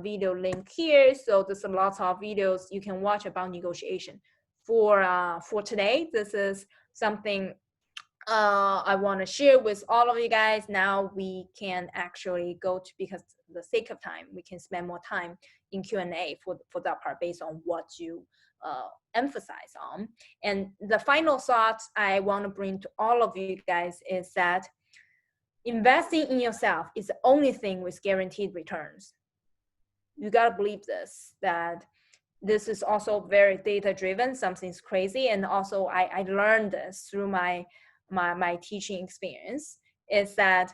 video link here, so there's lots of videos you can watch about negotiation. For today, this is something I want to share with all of you guys. Now we can actually go to, because for the sake of time, we can spend more time in Q&A for that part based on what you emphasize on. And the final thoughts I want to bring to all of you guys is that investing in yourself is the only thing with guaranteed returns. You got to believe this, that this is also very data driven. Something's crazy. And also I learned this through my teaching experience, is that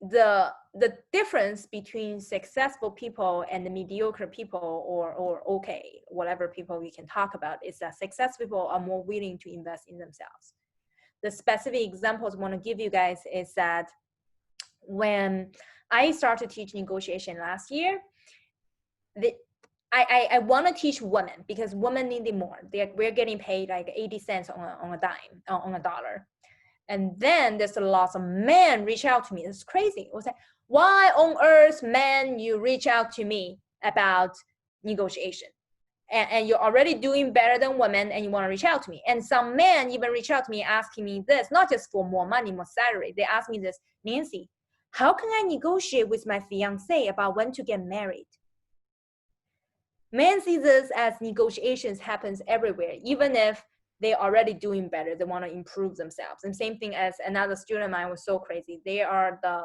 the difference between successful people and the mediocre people, or okay, whatever people we can talk about, is that successful people are more willing to invest in themselves. The specific examples I want to give you guys is that when I started teaching negotiation last year, I want to teach women because women need it more. We're getting paid like 80 cents on a dime, on a dollar. And then there's a lot of men reach out to me. It's crazy. It was like, why on earth, men, you reach out to me about negotiation? And you're already doing better than women, and you want to reach out to me. And some men even reach out to me asking me this, not just for more money, more salary. They ask me this, Nancy, how can I negotiate with my fiance about when to get married? Men see this as negotiations happens everywhere, even if they're already doing better. They want to improve themselves. And same thing as another student of mine was so crazy. They are the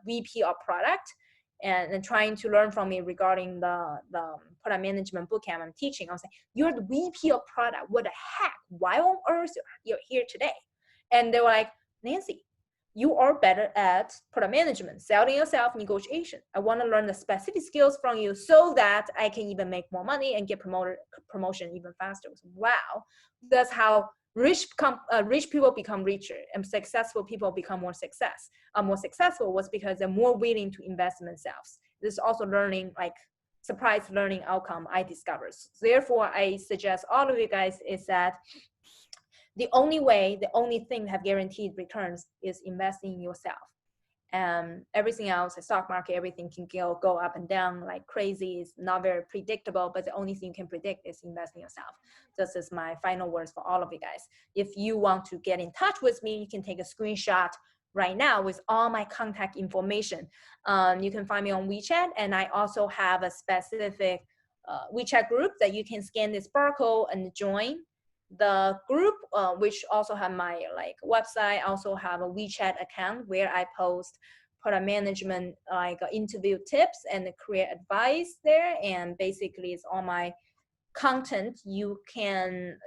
VP of product, and trying to learn from me regarding the product management bootcamp I'm teaching. I was like, you're the VP of product. What the heck? Why on earth you're here today? And they were like, Nancy, you are better at product management, selling yourself, negotiation. I want to learn the specific skills from you so that I can even make more money and get promotion even faster. Wow, that's how rich people become richer, and successful people become more successful was because they're more willing to invest in themselves. This is also learning, like surprise learning outcome I discovered. Therefore, I suggest all of you guys is that the only thing that have guaranteed returns is investing in yourself. Everything else, the stock market, everything can go up and down like crazy. It's not very predictable, but the only thing you can predict is investing in yourself. This is my final words for all of you guys. If you want to get in touch with me, you can take a screenshot right now with all my contact information. You can find me on WeChat, and I also have a specific WeChat group that you can scan this barcode and join. The group, which also have my website, also have a WeChat account where I post product management interview tips and career advice there. And basically, it's all my content. You can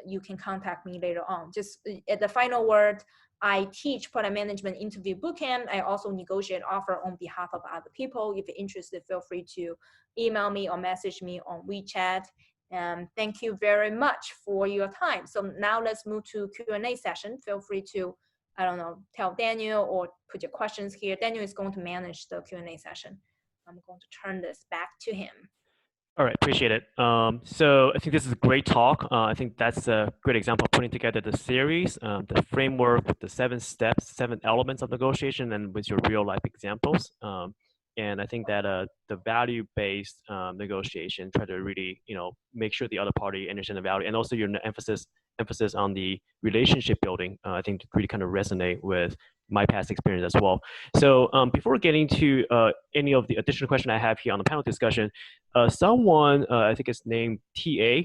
contact me later on. Just at the final word, I teach product management interview bootcamp. I also negotiate offer on behalf of other people. If you're interested, feel free to email me or message me on WeChat. Thank you very much for your time. So now let's move to Q&A session. Feel free to, tell Daniel or put your questions here. Daniel is going to manage the Q&A session. I'm going to turn this back to him. All right, appreciate it. So I think this is a great talk. I think that's a great example of putting together the series, the framework with the 7 steps, 7 elements of negotiation, and with your real life examples. And I think that the value-based negotiation try to really, make sure the other party understand the value, and also your emphasis on the relationship building. I think really kind of resonate with my past experience as well. So before getting to any of the additional question I have here on the panel discussion, someone, I think it's named TA,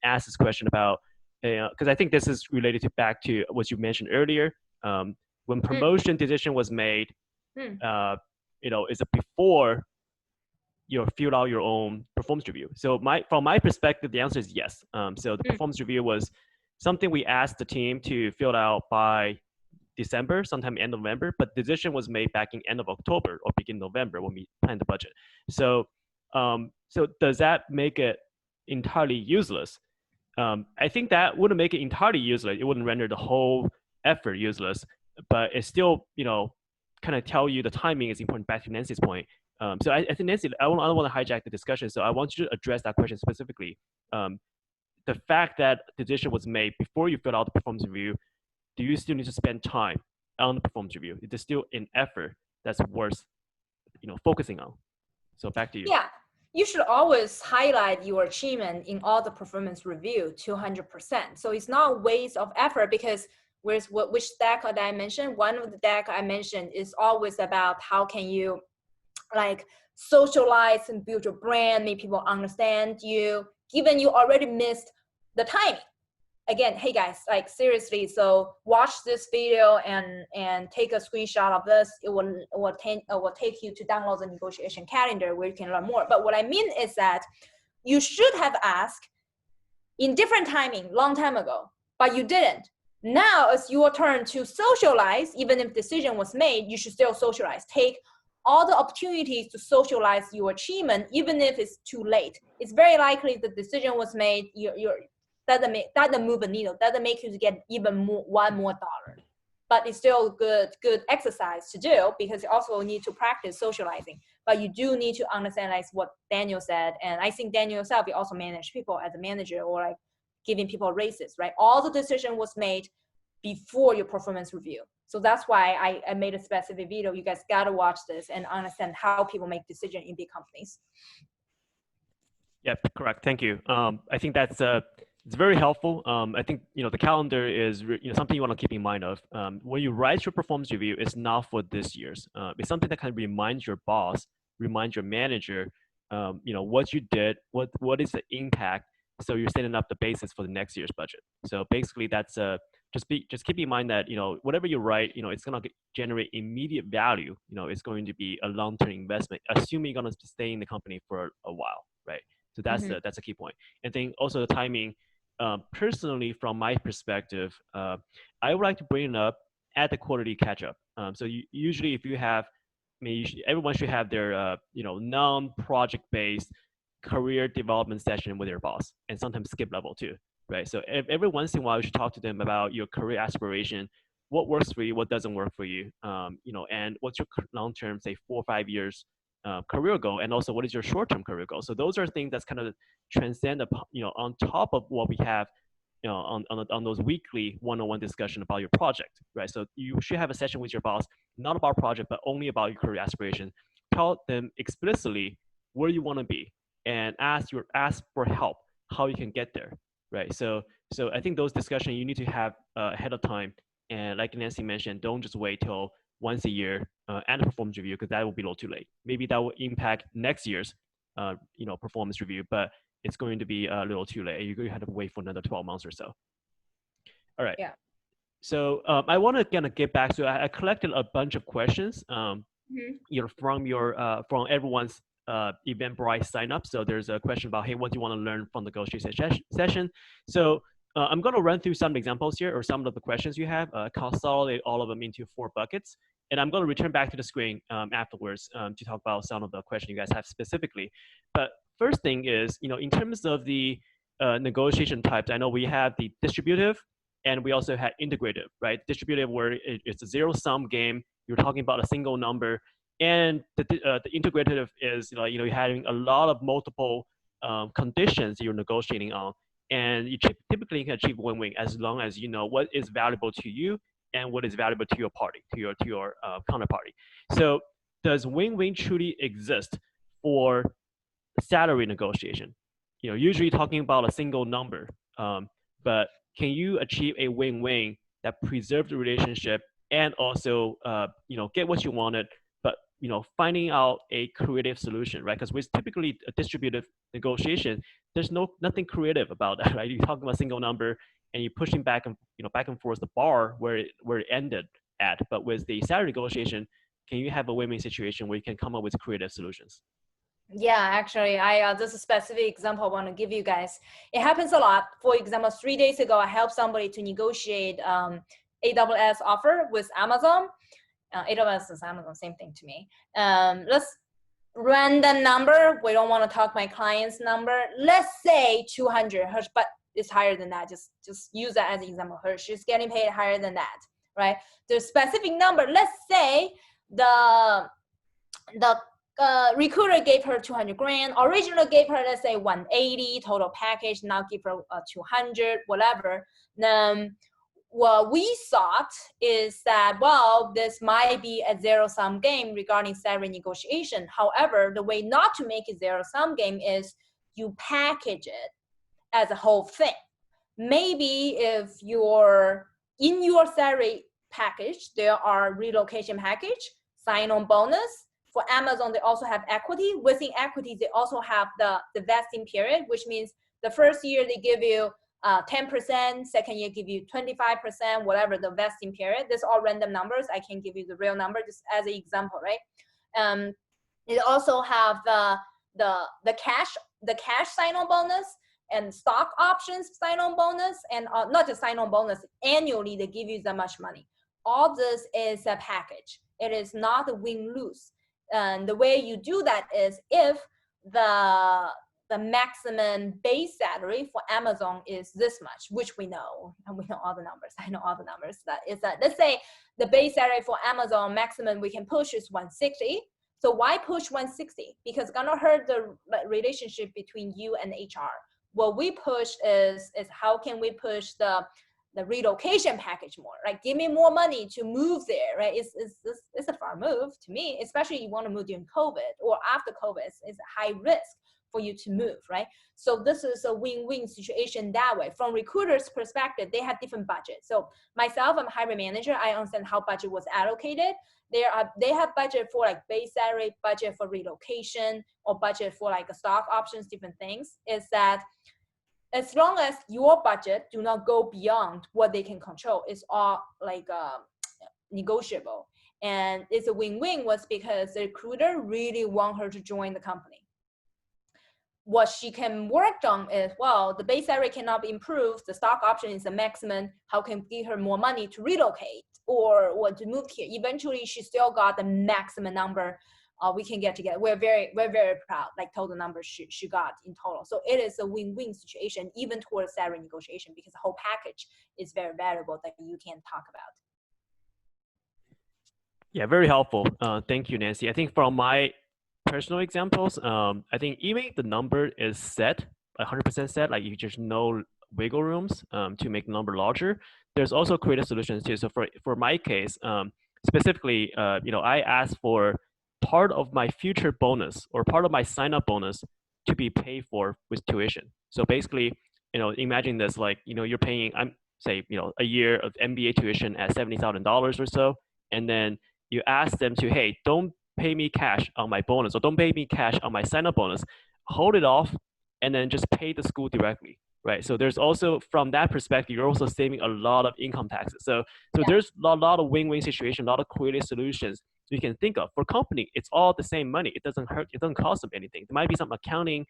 asked this question about, because I think this is related back to what you mentioned earlier. When promotion decision was made, is it before you filled out your own performance review? So from my perspective, the answer is yes. So the performance review was something we asked the team to fill out by December, sometime end of November, but the decision was made back in end of October or beginning of November when we planned the budget. So, so does that make it entirely useless? I think that wouldn't make it entirely useless. It wouldn't render the whole effort useless, but it still, kind of tell you the timing is important. Back to Nancy's point. So I think Nancy, I don't want to hijack the discussion. So I want you to address that question specifically. The fact that the decision was made before you fill out the performance review, do you still need to spend time on the performance review? It is still an effort that's worth, focusing on. So back to you. Yeah, you should always highlight your achievement in all the performance review 200%. So it's not a waste of effort, because which deck that I mentioned, one of the deck I mentioned is always about how can you socialize and build your brand, make people understand you, given you already missed the timing. Again, hey guys, seriously, so watch this video and take a screenshot of this. It will take you to download the negotiation calendar where you can learn more. But what I mean is that you should have asked in different timing, long time ago, but you didn't. Now it's your turn to socialize. Even if decision was made, you should still socialize. Take all the opportunities to socialize your achievement, even if it's too late. It's very likely the decision was made, doesn't move a needle, doesn't make you get even $1 more. But it's still good exercise to do, because you also need to practice socializing. But you do need to understand what Daniel said. And I think Daniel himself, he also managed people as a manager, or giving people raises, right? All the decision was made before your performance review. So that's why I made a specific video. You guys got to watch this and understand how people make decisions in big companies. Yep, correct. Thank you. I think that's it's very helpful. I think the calendar is something you want to keep in mind of. When you write your performance review, it's not for this year's. It's something that kind of reminds your boss, reminds your manager, what you did, what is the impact. So you're setting up the basis for the next year's budget. So basically, that's just keep in mind that whatever you write, it's gonna generate immediate value. It's going to be a long-term investment, assuming you're gonna stay in the company for a while, right? So that's a key point. And then also the timing. Personally, from my perspective, I would like to bring it up at the quarterly catch-up. So usually, if you have, everyone should have their non-project based career development session with their boss, and sometimes skip level too, right? So every once in a while, you should talk to them about your career aspiration, what works for you, what doesn't work for you, and what's your long-term, say 4 or 5 years career goal, and also what is your short-term career goal. So those are things that's kind of transcend, on top of what we have, on those weekly one-on-one discussion about your project, right? So you should have a session with your boss, not about project, but only about your career aspiration. Tell them explicitly where you want to be, and ask for help how you can get there, right? So I think those discussions you need to have ahead of time. And like Nancy mentioned, don't just wait till once a year and a performance review, because that will be a little too late. Maybe that will impact next year's performance review, but it's going to be a little too late. You're going to have to wait for another 12 months or so. All right. Yeah. So I want to kind of get back to, I collected a bunch of questions from everyone's Eventbrite sign up. So there's a question about, hey, what do you want to learn from the negotiation session? So I'm going to run through some examples here, or some of the questions you have, consolidate all of them into 4 buckets. And I'm going to return back to the screen afterwards to talk about some of the questions you guys have specifically. But first thing is, in terms of the negotiation types, I know we have the distributive, and we also have integrative, right? Distributive, where it's a zero-sum game. You're talking about a single number. And the integrative is, you're having a lot of multiple conditions you're negotiating on. And you typically can achieve win-win as long as you know what is valuable to you and what is valuable to your party, to your counterparty. So does win-win truly exist for salary negotiation? Usually talking about a single number, but can you achieve a win-win that preserves the relationship and also, get what you wanted, but, finding out a creative solution, right? Because with typically a distributive negotiation, there's nothing creative about that, right? You're talking about a single number and you're pushing back and forth the bar where it ended at. But with the salary negotiation, can you have a win-win situation where you can come up with creative solutions? Yeah, actually, this is a specific example I want to give you guys. It happens a lot. For example, 3 days ago, I helped somebody to negotiate AWS offer with Amazon. AWS is Amazon, same thing to me. Let's random number. We don't want to talk my client's number. Let's say 200, but it's higher than that. Just use that as an example. She's getting paid higher than that, right? The specific number. Let's say the recruiter gave her 200 grand. Originally gave her, let's say 180 total package. Now give her 200, whatever. Then what we thought is that, well, this might be a zero-sum game regarding salary negotiation. However, the way not to make it zero-sum game is you package it as a whole thing. Maybe if in your salary package, there are relocation package, sign-on bonus. For Amazon, they also have equity. Within equity, they also have the vesting period, which means the first year they give you 10%, second year give you 25%, whatever the vesting period. These are all random numbers. I can't give you the real number just as an example, right? They also have the cash sign-on bonus and stock options sign-on bonus, and not just sign-on bonus. Annually, they give you that much money. All this is a package. It is not a win-lose. And the way you do that is if the maximum base salary for Amazon is this much, which we know, and we know all the numbers. I know all the numbers. That is that. Let's say the base salary for Amazon maximum we can push is 160. So why push 160? Because it's gonna hurt the relationship between you and HR. What we push is how can we push the relocation package more, right? Give me more money to move there, right? It's a far move to me, especially you want to move during COVID or after COVID. It's a high risk for you to move, right? So this is a win-win situation that way. From recruiters' perspective, they have different budgets. So myself, I'm a hiring manager. I understand how budget was allocated. They have budget for like base salary, budget for relocation, or budget for like stock options, different things. Is that as long as your budget do not go beyond what they can control, it's all like negotiable. And it's a win-win was because the recruiter really want her to join the company. What she can work on is, well, the base salary cannot be improved. The stock option is the maximum. How can we give her more money to relocate or to move here? Eventually, she still got the maximum number we can get together. We're very proud, like total numbers she got in total. So it is a win-win situation, even towards salary negotiation, because the whole package is very valuable that you can talk about. Yeah, very helpful. Thank you, Nancy. I think from my personal examples, I think even if the number is set, 100% set, like you just no wiggle rooms to make the number larger, there's also creative solutions too. So for my case, specifically, I asked for part of my future bonus or part of my sign-up bonus to be paid for with tuition. So basically, imagine this, like, you're paying, a year of MBA tuition at $70,000 or so, and then you ask them to, hey, don't pay me cash on my bonus, or don't pay me cash on my sign-up bonus, hold it off, and then just pay the school directly, right? So there's also, from that perspective, you're also saving a lot of income taxes. So yeah. There's a lot of win-win situation, a lot of creative solutions you can think of. For company, it's all the same money. It doesn't hurt, it doesn't cost them anything. There might be some accounting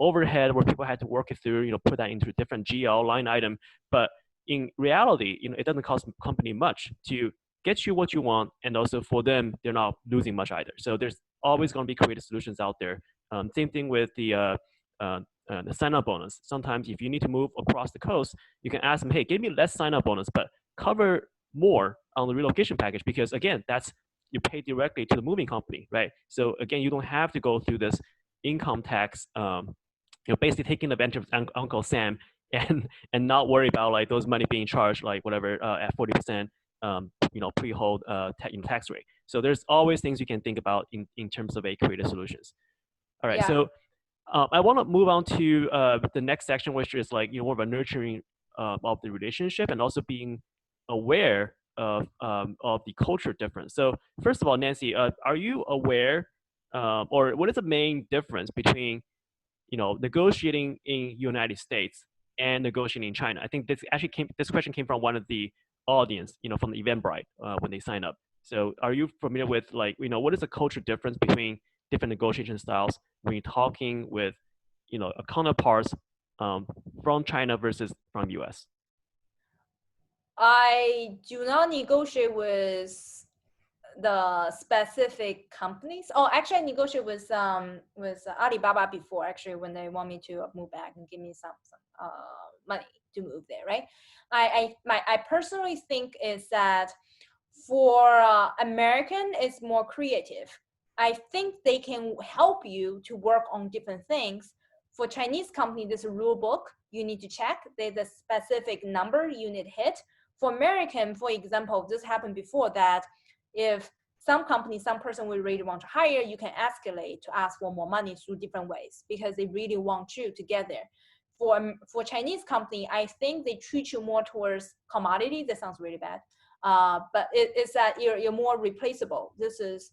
overhead where people had to work it through, put that into a different GL line item. But in reality, it doesn't cost the company much to get you what you want, and also for them, they're not losing much either. So there's always going to be creative solutions out there. Same thing with the sign-up bonus. Sometimes if you need to move across the coast, you can ask them, hey, give me less sign-up bonus, but cover more on the relocation package, because again, that's you pay directly to the moving company, right? So again, you don't have to go through this income tax, basically taking advantage of Uncle Sam and not worry about like those money being charged like whatever at 40%, pre-hold tax rate. So there's always things you can think about in terms of a creative solutions. All right, Yeah. so I want to move on to the next section, which is like, more of a nurturing of the relationship and also being aware of the culture difference. So first of all, Nancy, are you aware or what is the main difference between negotiating in United States and negotiating in China? I think this question came from one of the audience, from the Eventbrite when they sign up. So are you familiar with what is the culture difference between different negotiation styles when you're talking with, counterparts from China versus from US? I do not negotiate with the specific companies. Oh, actually, I negotiate with Alibaba before, actually, when they want me to move back and give me some money to move there, right? I personally think is that for American, it's more creative. I think they can help you to work on different things. For Chinese company, there's a rule book you need to check. There's a specific number you need to hit. For American, for example, this happened before that if some company, some person we really want to hire, you can escalate to ask for more money through different ways because they really want you to get there. For Chinese company, I think they treat you more towards commodity. That sounds really bad. But it's that you're more replaceable. This is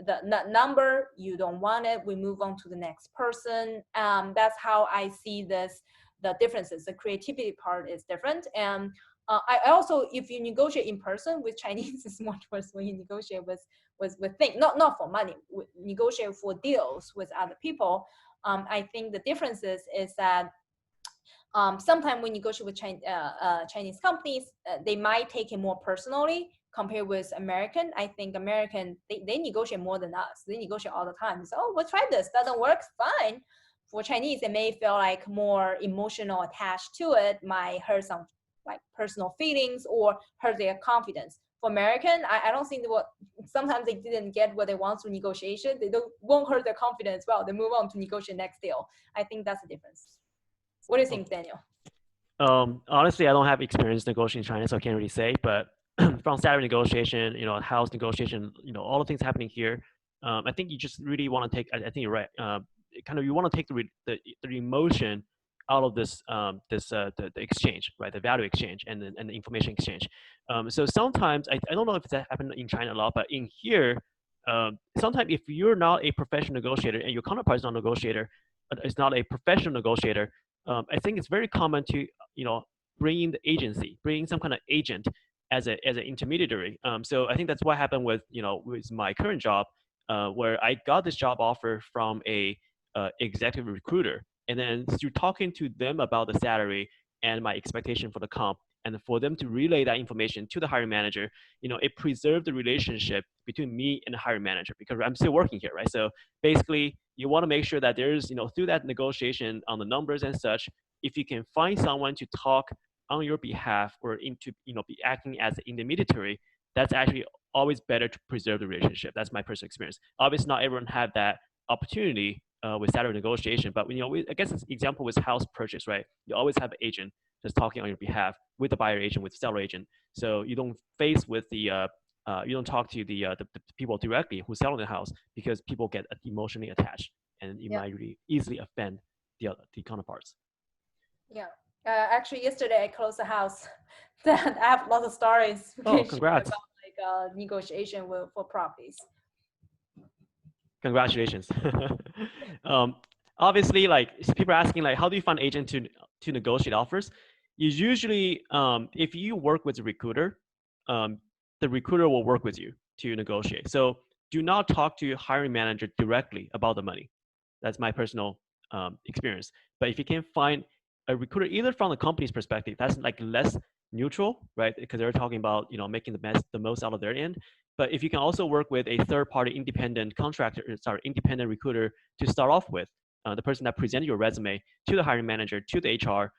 the number, you don't want it, we move on to the next person. That's how I see this, the differences. The creativity part is different. And I also, if you negotiate in person with Chinese, it's more towards when you negotiate with things, not for money, negotiate for deals with other people. I think the differences is that sometimes when you negotiate with Chinese companies, they might take it more personally compared with American. I think American, they negotiate more than us. They negotiate all the time. So, oh, we'll try this. Doesn't work, fine. For Chinese, they may feel like more emotional attached to it, might hurt some like personal feelings or hurt their confidence. For American, I don't think sometimes they didn't get what they want through negotiation. They won't hurt their confidence. Well, they move on to negotiate next deal. I think that's the difference. What do you think, Daniel? Honestly, I don't have experience negotiating in China, so I can't really say. But from salary negotiation, house negotiation, all the things happening here, I think you just really want to take. I think you're right. You want to take the emotion out of this the exchange, right? The value exchange and the information exchange. So sometimes I don't know if that happened in China a lot, but in here, sometimes if you're not a professional negotiator and your counterpart is not a negotiator, is not a professional negotiator, I think it's very common to bring some kind of agent as an intermediary. So I think that's what happened with my current job, where I got this job offer from a executive recruiter, and then through talking to them about the salary and my expectation for the comp, and for them to relay that information to the hiring manager, it preserved the relationship between me and the hiring manager because I'm still working here, right? So basically, you want to make sure that there's, through that negotiation on the numbers and such, if you can find someone to talk on your behalf or be acting as an intermediary, that's actually always better to preserve the relationship. That's my personal experience. Obviously, not everyone had that opportunity with salary negotiation, but I guess it's example with house purchase, right? You always have an agent just talking on your behalf with the buyer agent, with the seller agent. So you don't face with you don't talk to the people directly who sell the house because people get emotionally attached and you might really easily offend the counterparts. Yeah. Actually, yesterday I closed a house that I have lots of stories. Oh, congrats. About negotiation for properties. Congratulations. Obviously, people are asking, how do you find agent to negotiate offers? Is usually, if you work with a recruiter, the recruiter will work with you to negotiate. So do not talk to your hiring manager directly about the money. That's my personal experience. But if you can find a recruiter, either from the company's perspective, that's less neutral, right? Because they're talking about making the most out of their end. But if you can also work with a third-party independent independent recruiter to start off with, the person that presented your resume to the hiring manager, to the HR,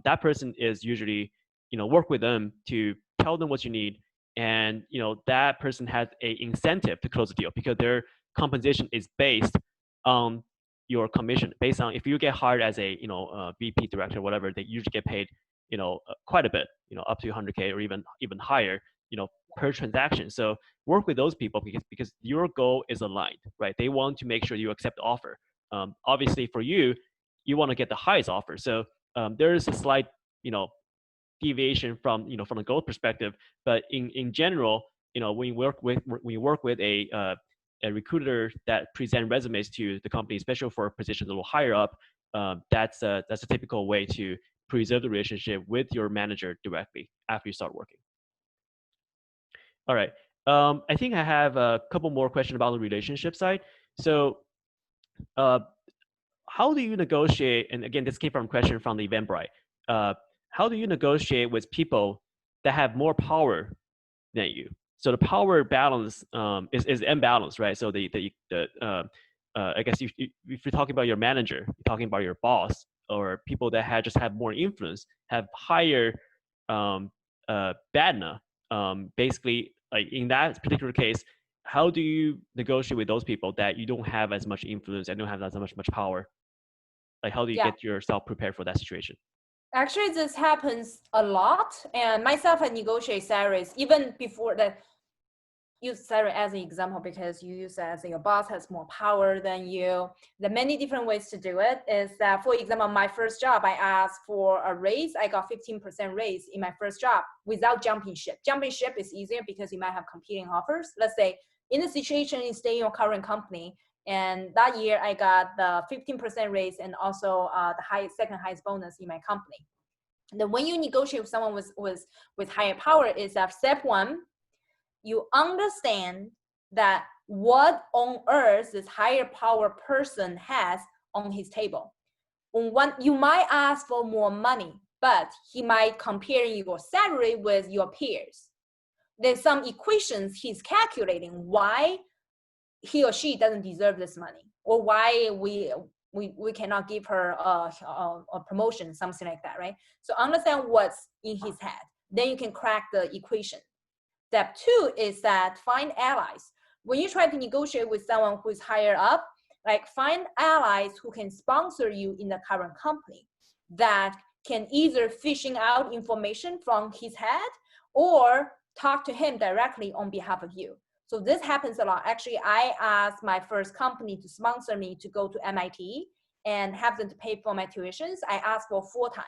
that person is usually, work with them to tell them what you need. And, that person has an incentive to close the deal because their compensation is based on your commission, based on if you get hired as a, VP director, whatever, they usually get paid, quite a bit, up to 100K or even higher, per transaction. So work with those people because your goal is aligned, right? They want to make sure you accept the offer. Obviously, for you, you want to get the highest offer. So there is a slight, deviation from the goal perspective. But in general, when you work with a recruiter that present resumes to the company, especially for positions a little higher up, that's a typical way to preserve the relationship with your manager directly after you start working. All right. I think I have a couple more questions about the relationship side. So how do you negotiate, and again, this came from a question from the Eventbrite, how do you negotiate with people that have more power than you? So the power balance is imbalanced, right? So I guess if you're talking about your manager, you're talking about your boss, or people that just have more influence, have higher BADNA. Basically, like in that particular case, how do you negotiate with those people that you don't have as much influence and don't have as much power? Like, how do you get yourself prepared for that situation? Actually, this happens a lot. And myself, I negotiate salaries even before that. Use salary as an example because you use it as your boss has more power than you. There are many different ways to do it. Is that, for example, my first job, I asked for a raise. I got 15% raise in my first job without jumping ship. Jumping ship is easier because you might have competing offers. Let's say in the situation you stay in your current company, and that year I got the 15% raise and also the second highest bonus in my company. And then when you negotiate with someone with higher power, is that step one, you understand that what on earth this higher power person has on his table. You might ask for more money, but he might compare your salary with your peers. There's some equations he's calculating why he or she doesn't deserve this money, or why we cannot give her a promotion, something like that, right? So understand what's in his head. Then you can crack the equation. Step two is that find allies. When you try to negotiate with someone who's higher up, like find allies who can sponsor you in the current company that can either fishing out information from his head or talk to him directly on behalf of you. So this happens a lot. Actually, I asked my first company to sponsor me to go to MIT and have them to pay for my tuitions. I asked for 4 times.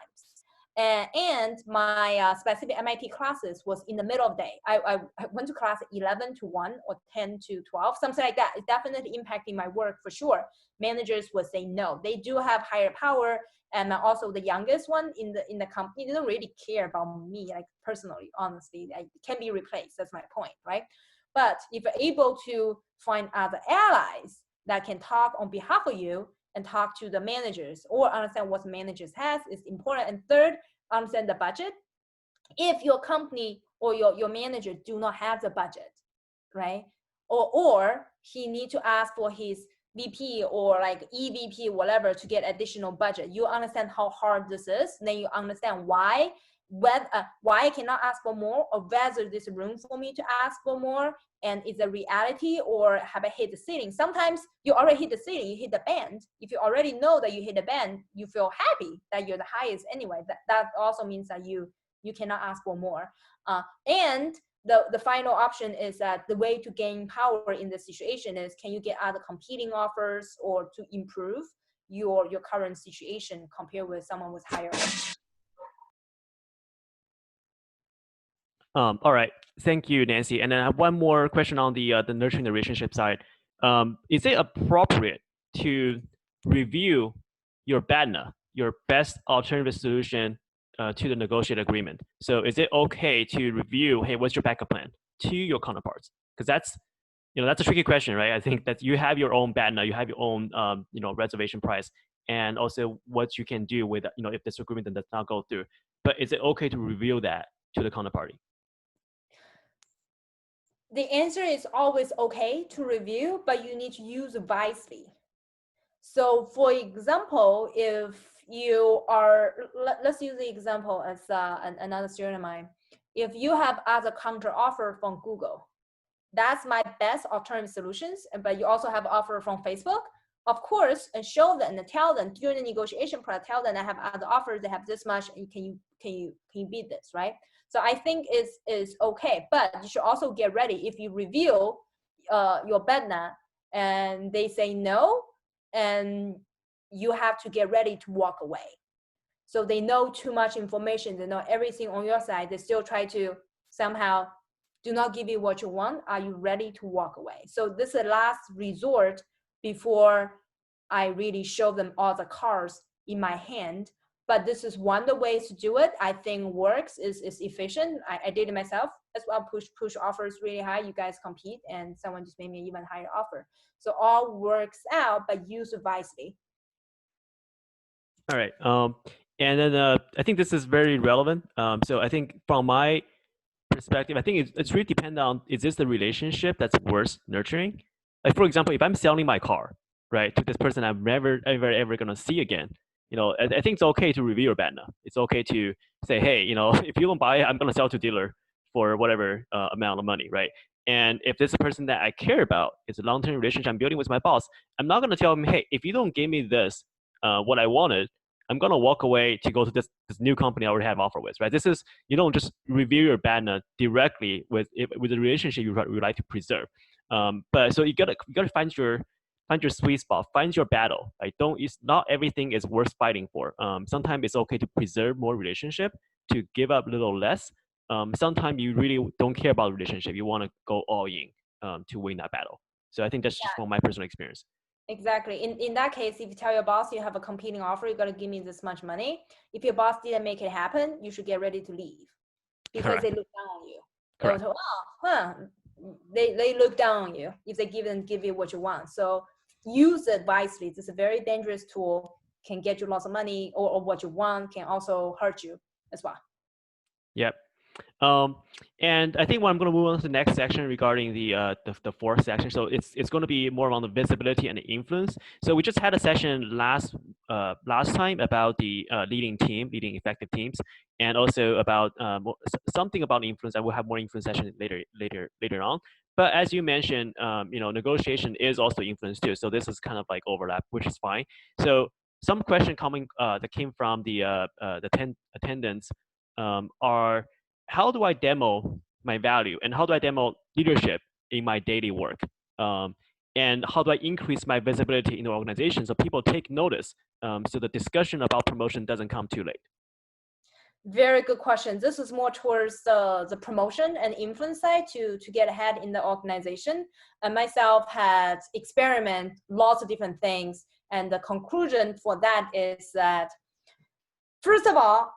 And my specific MIT classes was in the middle of the day. I went to class 11 to 1 or 10 to 12, something like that. It's definitely impacting my work for sure. Managers would say no. They do have higher power, and also the youngest one in the company, they don't really care about me, like personally, honestly. It can be replaced. That's my point, right? But if you're able to find other allies that can talk on behalf of you and talk to the managers or understand what managers has is important. And third, understand the budget. If your company or your manager do not have the budget, right? Or he need to ask for his VP or like EVP, whatever, to get additional budget. You understand how hard this is. Then you understand why I cannot ask for more, or whether there's room for me to ask for more, and is a reality, or have I hit the ceiling? Sometimes you already hit the ceiling, you hit the band. If you already know that you hit the band, you feel happy that you're the highest anyway. That also means that you cannot ask for more. And the final option is that the way to gain power in this situation is, can you get other competing offers or to improve your current situation compared with someone with higher offers? All right, thank you, Nancy. And then I have one more question on the nurturing the relationship side. Is it appropriate to review your BADNA, your best alternative solution to the negotiated agreement? So is it okay to review, hey, what's your backup plan to your counterparts? Because that's a tricky question, right? I think that you have your own BADNA, you have your own reservation price, and also what you can do with if this agreement does not go through. But is it okay to reveal that to the counterparty? The answer is always okay to review, but you need to use it wisely. So for example, if you are, let's use the example as another student of mine. If you have other counter offer from Google, that's my best alternative solutions, but you also have offer from Facebook, of course, and show them and tell them during the negotiation process, tell them I have other offers, they have this much, and can you beat this, right? So I think is okay, but you should also get ready if you reveal your BEDNA and they say no, and you have to get ready to walk away. So they know too much information, they know everything on your side, they still try to somehow do not give you what you want. Are you ready to walk away? So this is the last resort before I really show them all the cards in my hand. But this is one of the ways to do it. I think works, is efficient. I did it myself as well. Push offers really high. You guys compete, and someone just made me an even higher offer. So all works out, but use it wisely. All right. And then I think this is very relevant. So I think from my perspective, I think it's really dependent on, is this the relationship that's worth nurturing? Like, for example, if I'm selling my car, right, to this person I'm never, ever going to see again, you know, I think it's okay to review your BATNA. It's okay to say, hey, you know, if you don't buy it, I'm going to sell to dealer for whatever amount of money, right? And if this is a person that I care about, it's a long-term relationship I'm building with my boss, I'm not going to tell him, hey, if you don't give me this, what I wanted, I'm going to walk away to go to this new company I already have offer with, right? This is, you don't just review your BATNA directly with the relationship you would like to preserve. But so you gotta find your sweet spot, find your battle. Right? Not everything is worth fighting for. Sometimes it's okay to preserve more relationship, to give up a little less. Sometimes you really don't care about the relationship. You want to go all in to win that battle. So I think that's just from my personal experience. Exactly. In that case, if you tell your boss you have a competing offer, you got to give me this much money. If your boss didn't make it happen, you should get ready to leave, because they look down on you. Correct. They look down on you if they give you what you want. So use it wisely. This is a very dangerous tool. Can get you lots of money, or what you want can also hurt you as well. Yep. And I think I'm going to move on to the next section regarding the fourth section. So it's going to be more on the visibility and the influence. So we just had a session last time about the leading effective teams, and also about something about influence. I will have more influence session later on. But as you mentioned, you know, negotiation is also influence too. So this is kind of like overlap, which is fine. So some question that came from the attendants are, how do I demo my value, and how do I demo leadership in my daily work? And how do I increase my visibility in the organization so people take notice, so the discussion about promotion doesn't come too late? Very good question. This is more towards the promotion and influence side to get ahead in the organization. And myself had experimented lots of different things. And the conclusion for that is that, first of all,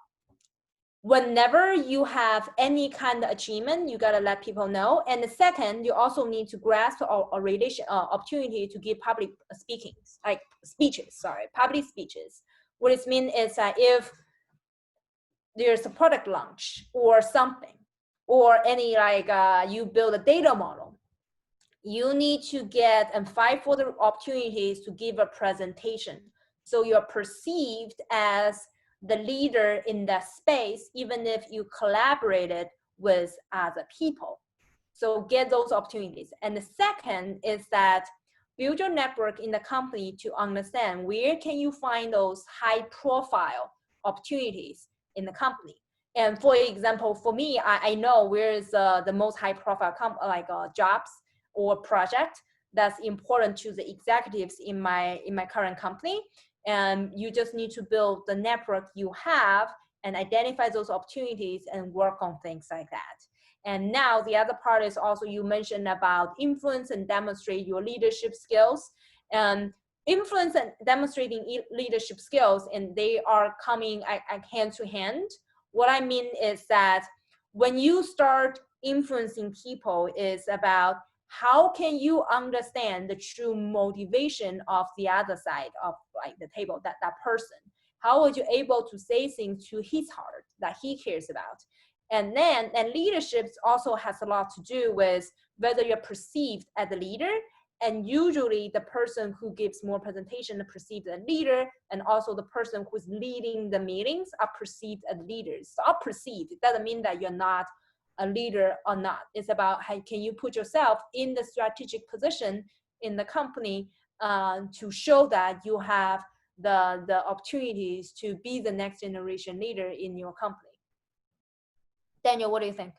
whenever you have any kind of achievement, you gotta let people know. And the second, you also need to grasp a relation opportunity to give public speeches. Public speeches. What it means is that if there's a product launch or something, or any you build a data model, you need to get and fight for the opportunities to give a presentation. So you're perceived as the leader in that space, even if you collaborated with other people. So get those opportunities. And the second is that build your network in the company to understand where can you find those high profile opportunities in the company. And for example, for me, I know where is the most high profile jobs or project that's important to the executives in my current company. And you just need to build the network you have and identify those opportunities and work on things like that. And now the other part is also, you mentioned about influence and demonstrate your leadership skills. And influence and demonstrating leadership skills, and they are coming hand to hand. What I mean is that when you start influencing people, is about how can you understand the true motivation of the other side of the table, that person? How are you able to say things to his heart that he cares about? And leadership also has a lot to do with whether you're perceived as a leader. And usually the person who gives more presentation is perceived as a leader, and also the person who's leading the meetings are perceived as leaders. So are perceived. It doesn't mean that you're not a leader or not. It's about how can you put yourself in the strategic position in the company to show that you have the opportunities to be the next generation leader in your company. Daniel, what do you think?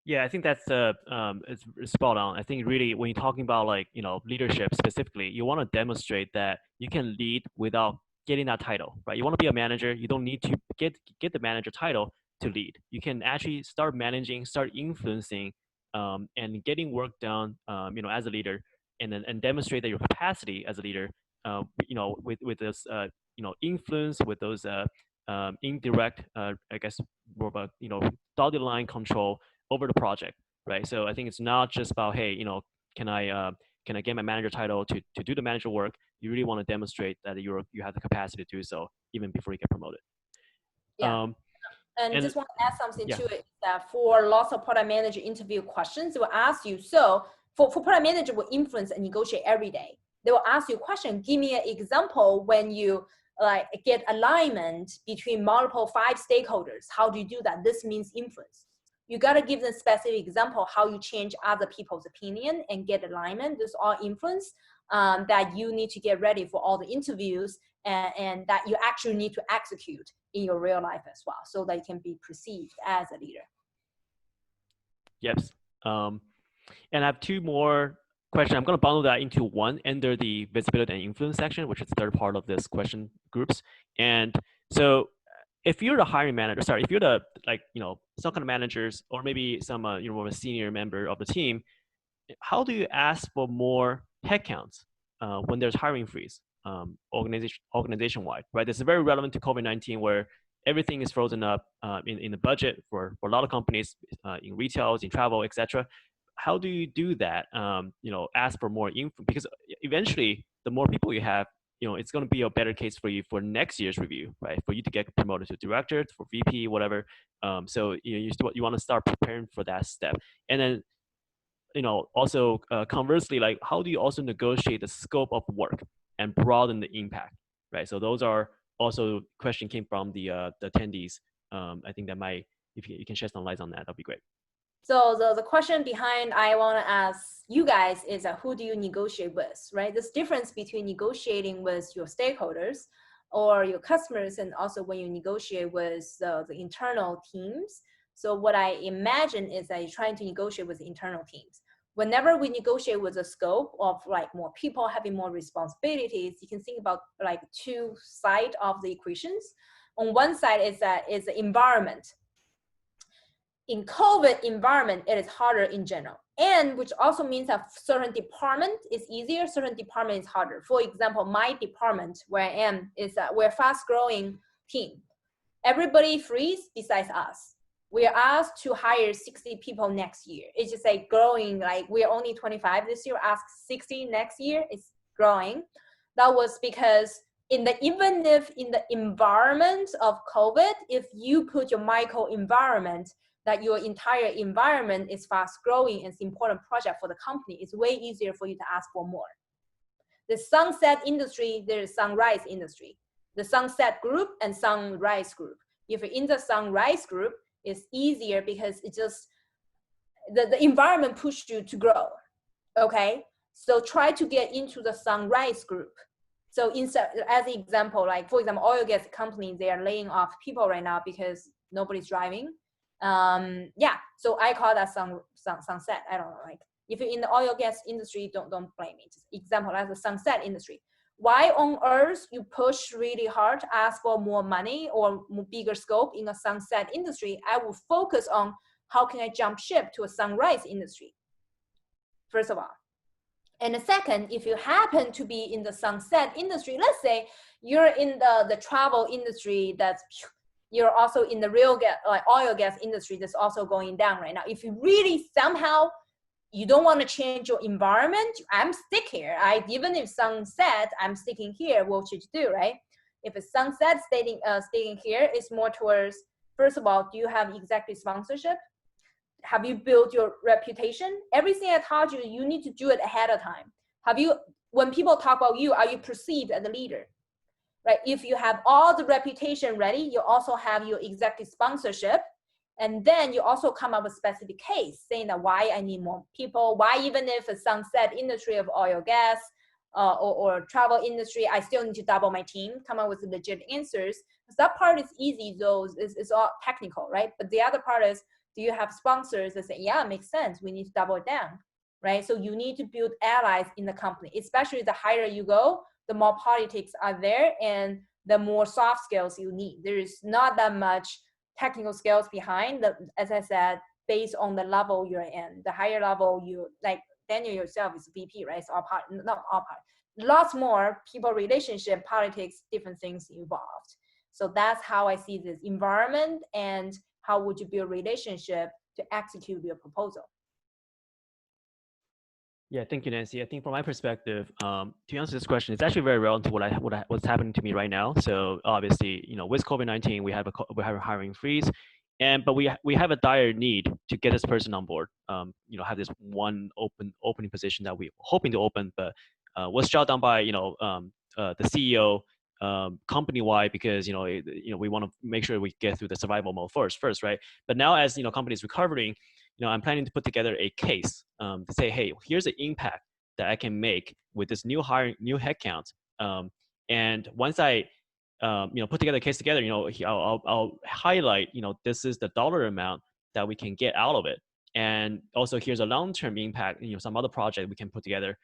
Yeah, I think that's it's spot on. I think really when you're talking about like, you know, leadership specifically, you want to demonstrate that you can lead without getting that title, right? You want to be a manager. You don't need to get the manager title to lead. You can actually start managing, start influencing, and getting work done, you know, as a leader, and demonstrate that your capacity as a leader, you know, with this, you know, influence, with those indirect, I guess more of a, you know, dotted line control over the project, right? So I think it's not just about, hey, you know, can I get my manager title to do the manager work? You really want to demonstrate that you have the capacity to do so even before you get promoted. Yeah. And just want to add something to it, that for lots of product manager interview questions, they will ask you, so for product manager will influence and negotiate every day. They will ask you a question, give me an example when you like get alignment between multiple 5 stakeholders. How do you do that? This means influence. You got to give them specific example how you change other people's opinion and get alignment. This all influence that you need to get ready for all the interviews, and that you actually need to execute in your real life as well, so that you can be perceived as a leader. Yes. And I have 2 more questions. I'm going to bundle that into one under the visibility and influence section, which is the third part of this question groups. And so if you're the hiring manager, if you're the, like, you know, some kind of managers, or maybe some, you know, more of a senior member of the team, how do you ask for more headcounts when there's hiring freeze, organization-wide, right? This is very relevant to COVID-19, where everything is frozen up in the budget for a lot of companies, in retail, in travel, etc. How do you do that? You know, ask for more info, because eventually the more people you have, you know, it's going to be a better case for you for next year's review, right? For you to get promoted to director, for VP, whatever. So you want to start preparing for that step. And then, you know, also conversely, like, how do you also negotiate the scope of work and broaden the impact, right? So those are also question came from the attendees. I think that might, if you can shed some light on that, that'd be great. So the question behind I want to ask you guys is who do you negotiate with, right? This difference between negotiating with your stakeholders or your customers, and also when you negotiate with the internal teams. So what I imagine is that you're trying to negotiate with the internal teams. Whenever we negotiate with the scope of like more people having more responsibilities, you can think about like 2 sides of the equations. On one side is the environment. In COVID environment, it is harder in general, and which also means that certain department is easier, certain department is harder. For example, my department where I am is we're a fast-growing team. Everybody freeze besides us. We are asked to hire 60 people next year. It's just like growing, like we're only 25 this year, ask 60 next year, it's growing. That was because even if in the environment of COVID, if you put your micro environment, that your entire environment is fast growing and it's an important project for the company, it's way easier for you to ask for more. The sunset industry, there's sunrise industry. The sunset group and sunrise group. If you're in the sunrise group, it's easier because it just, the environment pushed you to grow, okay? So try to get into the sunrise group. So instead, as an example, like for example, oil gas companies, they are laying off people right now because nobody's driving. Yeah, so I call that sunset. I don't know, like if you're in the oil gas industry, don't blame me. Just example, as the sunset industry. Why on earth you push really hard to ask for more money or bigger scope in a sunset industry? I will focus on how can I jump ship to a sunrise industry, first of all. And the second, if you happen to be in the sunset industry, let's say you're in the travel industry, that's you're also in the real gas, like oil gas industry that's also going down right now. If you really somehow you don't want to change your environment, I'm stick here. Even if sunset, I'm sticking here. What should you do, right? If it's sunset, staying here is more towards, first of all, do you have executive sponsorship? Have you built your reputation? Everything I taught you, you need to do it ahead of time. When people talk about you, are you perceived as a leader? Right? If you have all the reputation ready, you also have your executive sponsorship, and then you also come up with specific case saying that why I need more people, why even if a sunset industry of oil gas, or travel industry, I still need to double my team, come up with legit answers. That part is easy, though it's all technical, right? But the other part is, do you have sponsors that say, yeah, it makes sense, we need to double it down, right? So you need to build allies in the company, especially the higher you go, the more politics are there and the more soft skills you need. There is not that much technical skills behind, as I said, based on the level you're in. The higher level, you, like Daniel yourself is VP, right? So all part, not all part, lots more people relationship, politics, different things involved. So that's how I see this environment and how would you build relationship to execute your proposal. Yeah, thank you, Nancy. I think from my perspective, to answer this question, it's actually very relevant to what's happening to me right now. So obviously, with COVID-19, we have a hiring freeze, but we have a dire need to get this person on board. Have this one opening position that we're hoping to open, but was shut down by the CEO company-wide because we want to make sure we get through the survival mode first, right? But now as companies recovering, I'm planning to put together a case to say, hey, here's the impact that I can make with this new headcount. And once I, put together a case together, I'll highlight, this is the dollar amount that we can get out of it. And also here's a long-term impact, some other project we can put together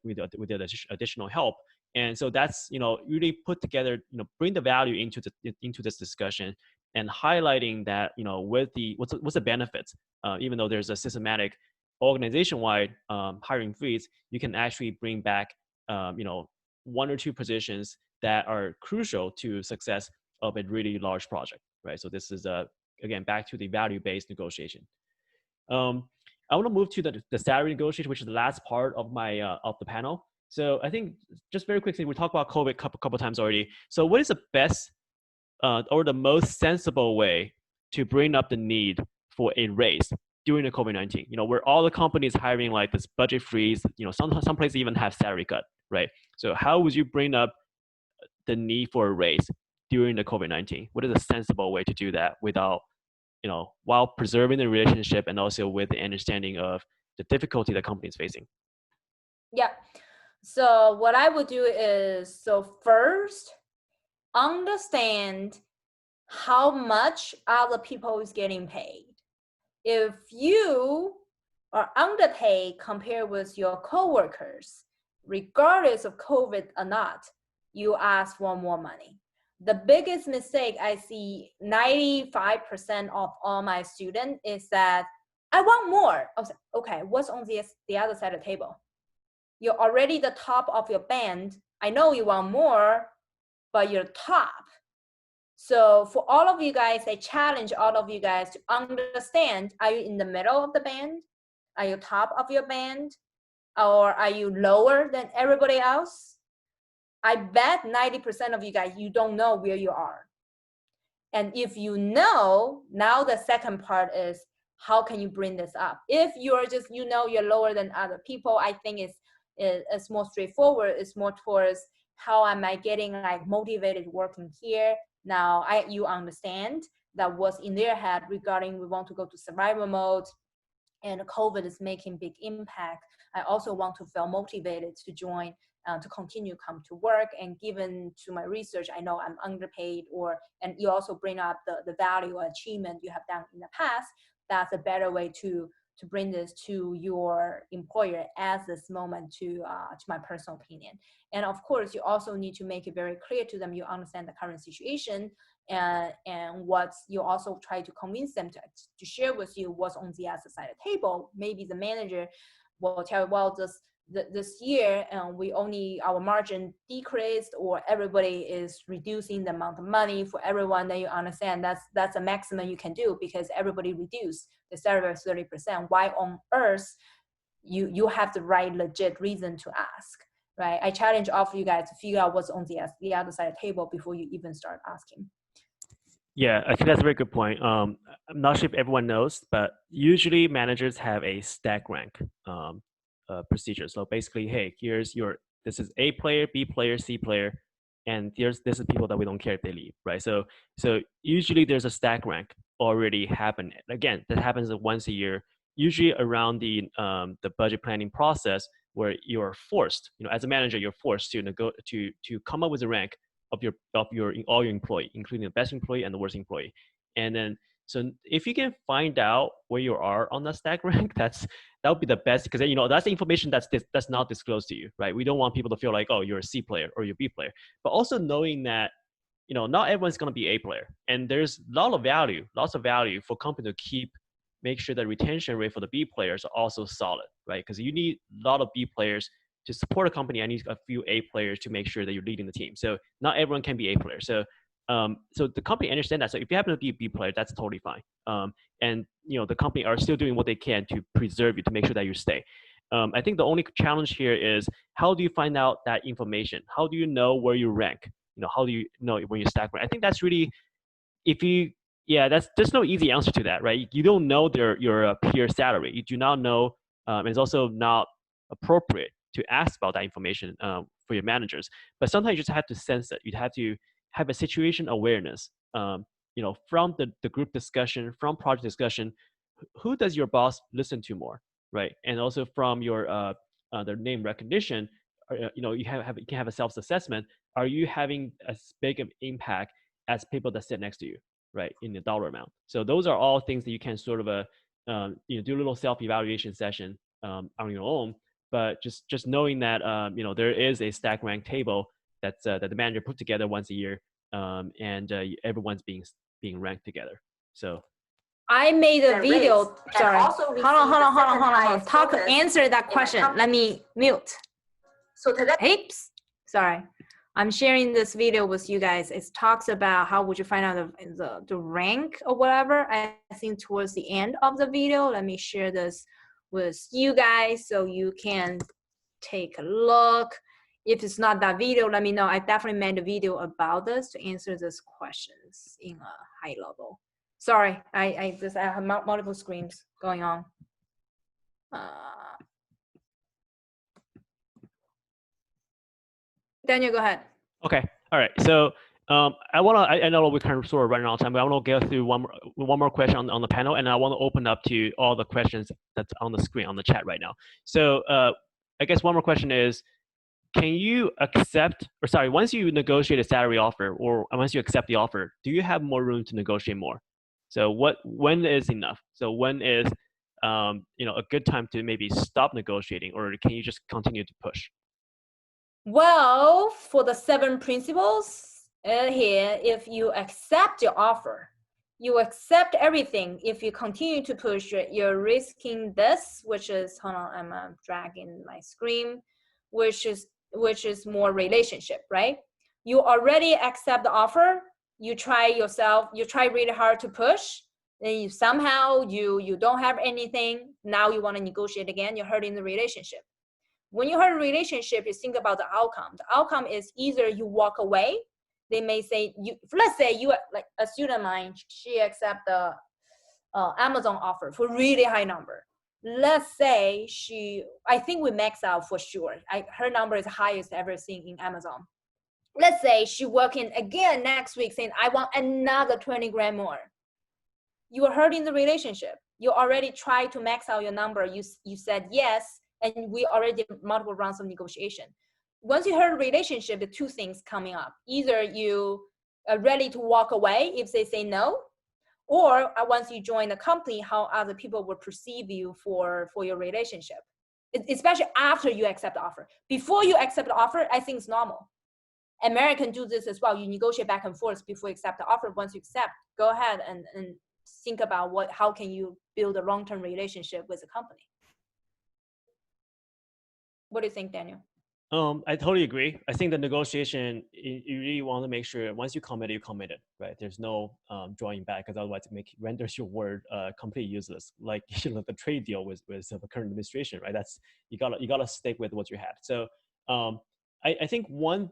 with additional help. And so that's, really put together, bring the value into this discussion and highlighting that, with what's the benefits, even though there's a systematic organization-wide hiring freeze, you can actually bring back, one or two positions that are crucial to success of a really large project, right? So this is, again, back to the value-based negotiation. I want to move to the salary negotiation, which is the last part of my of the panel. So I think just very quickly, we talked about COVID a couple times already. So what is the best or the most sensible way to bring up the need for a raise during the COVID-19? Where all the companies hiring like this budget freeze, some places even have salary cut, right? So how would you bring up the need for a raise during the COVID-19? What is a sensible way to do that without, while preserving the relationship and also with the understanding of the difficulty the company is facing? Yeah. So what I would do is, so first, understand how much other people is getting paid. If you are underpaid compared with your coworkers, regardless of COVID or not, you ask for more money. The biggest mistake I see 95% of all my students is that I want more. I was like, okay, what's on the other side of the table? You're already the top of your band. I know you want more, but you're top. So for all of you guys, I challenge all of you guys to understand, are you in the middle of the band? Are you top of your band? Or are you lower than everybody else? I bet 90% of you guys, you don't know where you are. And if you know, now the second part is, how can you bring this up? If you're just, you're lower than other people, I think it's more straightforward. It's more towards, how am I getting like motivated working here? Now you understand that what's in their head regarding we want to go to survival mode and COVID is making big impact. I also want to feel motivated to join, to continue come to work. And given to my research, I know I'm underpaid, and you also bring up the value or achievement you have done in the past. That's a better way to bring this to your employer as this moment to my personal opinion. And of course, you also need to make it very clear to them, you understand the current situation and what you also try to convince them to share with you what's on the other side of the table. Maybe the manager will tell you, well, this year our margin decreased, or everybody is reducing the amount of money for everyone. Then you understand that's a maximum you can do because everybody reduced the salary by 30%. Why on earth you have the right legit reason to ask, right? I challenge all of you guys to figure out what's on the other side of the table before you even start asking. Yeah, I think that's a very good point. I'm not sure if everyone knows, but usually managers have a stack rank procedure. So basically, hey, this is A player, B player, C player, and this is people that we don't care if they leave, right? So usually there's a stack rank already happen. Again, that happens once a year, usually around the budget planning process. where you're forced, as a manager, you're forced to come up with a rank of all your employee, including the best employee and the worst employee. And then, so if you can find out where you are on the stack rank, that would be the best, because that's the information that's not disclosed to you, right? We don't want people to feel like, oh, you're a C player or you're a B player, but also knowing that not everyone's going to be A player, and there's lots of value for company to make sure the retention rate for the B players are also solid, right? Because you need a lot of B players to support a company. I need a few A players to make sure that you're leading the team. So not everyone can be A player. So the company understand that. So if you happen to be a B player, that's totally fine. And the company are still doing what they can to preserve you, to make sure that you stay. I think the only challenge here is, how do you find out that information? How do you know where you rank? How do you know when you stack rank? I think that's really, there's no easy answer to that, right? You don't know your peer salary. You do not know, and it's also not appropriate to ask about that information for your managers. But sometimes you just have to sense it. You have to have a situation awareness, from the group discussion, from project discussion. Who does your boss listen to more, right? And also from your their name recognition, you can have a self-assessment. Are you having as big of impact as people that sit next to you, right, in the dollar amount? So those are all things that you can sort of do a little self-evaluation session on your own. But just knowing that there is a stack rank table that the manager put together once a year, and everyone's being ranked together. So I made a video. Sorry, hold on. Answer that question. Let me mute. So today, oops, sorry. I'm sharing this video with you guys. It talks about how would you find out the rank or whatever. I think towards the end of the video, let me share this with you guys so you can take a look. If it's not that video, let me know. I definitely made a video about this to answer these questions in a high level. Sorry, I have multiple screens going on. Daniel, go ahead. Okay, all right. So I know we're kind of sort of running out of time, but I want to go through one more question on the panel, and I want to open up to all the questions that's on the screen, on the chat right now. So I guess one more question is, can you accept, or sorry, once you negotiate a salary offer, or once you accept the offer, do you have more room to negotiate more? So when is enough? So when is a good time to maybe stop negotiating, or can you just continue to push? Well, for the 7 principles here, if you accept your offer, you accept everything. If you continue to push, you're risking this, which is, hold on, I'm dragging my screen, which is more relationship, right? You already accept the offer. You try really hard to push, then you don't have anything. Now you want to negotiate again. You're hurting the relationship. When you hurt a relationship, you think about the outcome. The outcome is either you walk away. They may say, let's say you, like a student of mine, she accept the Amazon offer for really high number. Let's say I think we max out for sure. Her number is highest ever seen in Amazon. Let's say she walk in again next week saying, I want another 20 grand more. You are hurting the relationship. You already tried to max out your number. You said yes, and we already did multiple rounds of negotiation. Once you hurt a relationship, the 2 things coming up. Either you are ready to walk away if they say no, or once you join the company, how other people will perceive you for your relationship, especially after you accept the offer. Before you accept the offer, I think it's normal. Americans do this as well. You negotiate back and forth before you accept the offer. Once you accept, go ahead and think about how can you build a long-term relationship with the company. What do you think, Daniel? I totally agree. I think the negotiation, you really want to make sure once you committed, right? There's no drawing back, because otherwise it renders your word completely useless. Like the trade deal with the current administration, right? That's you gotta stick with what you had. So I think one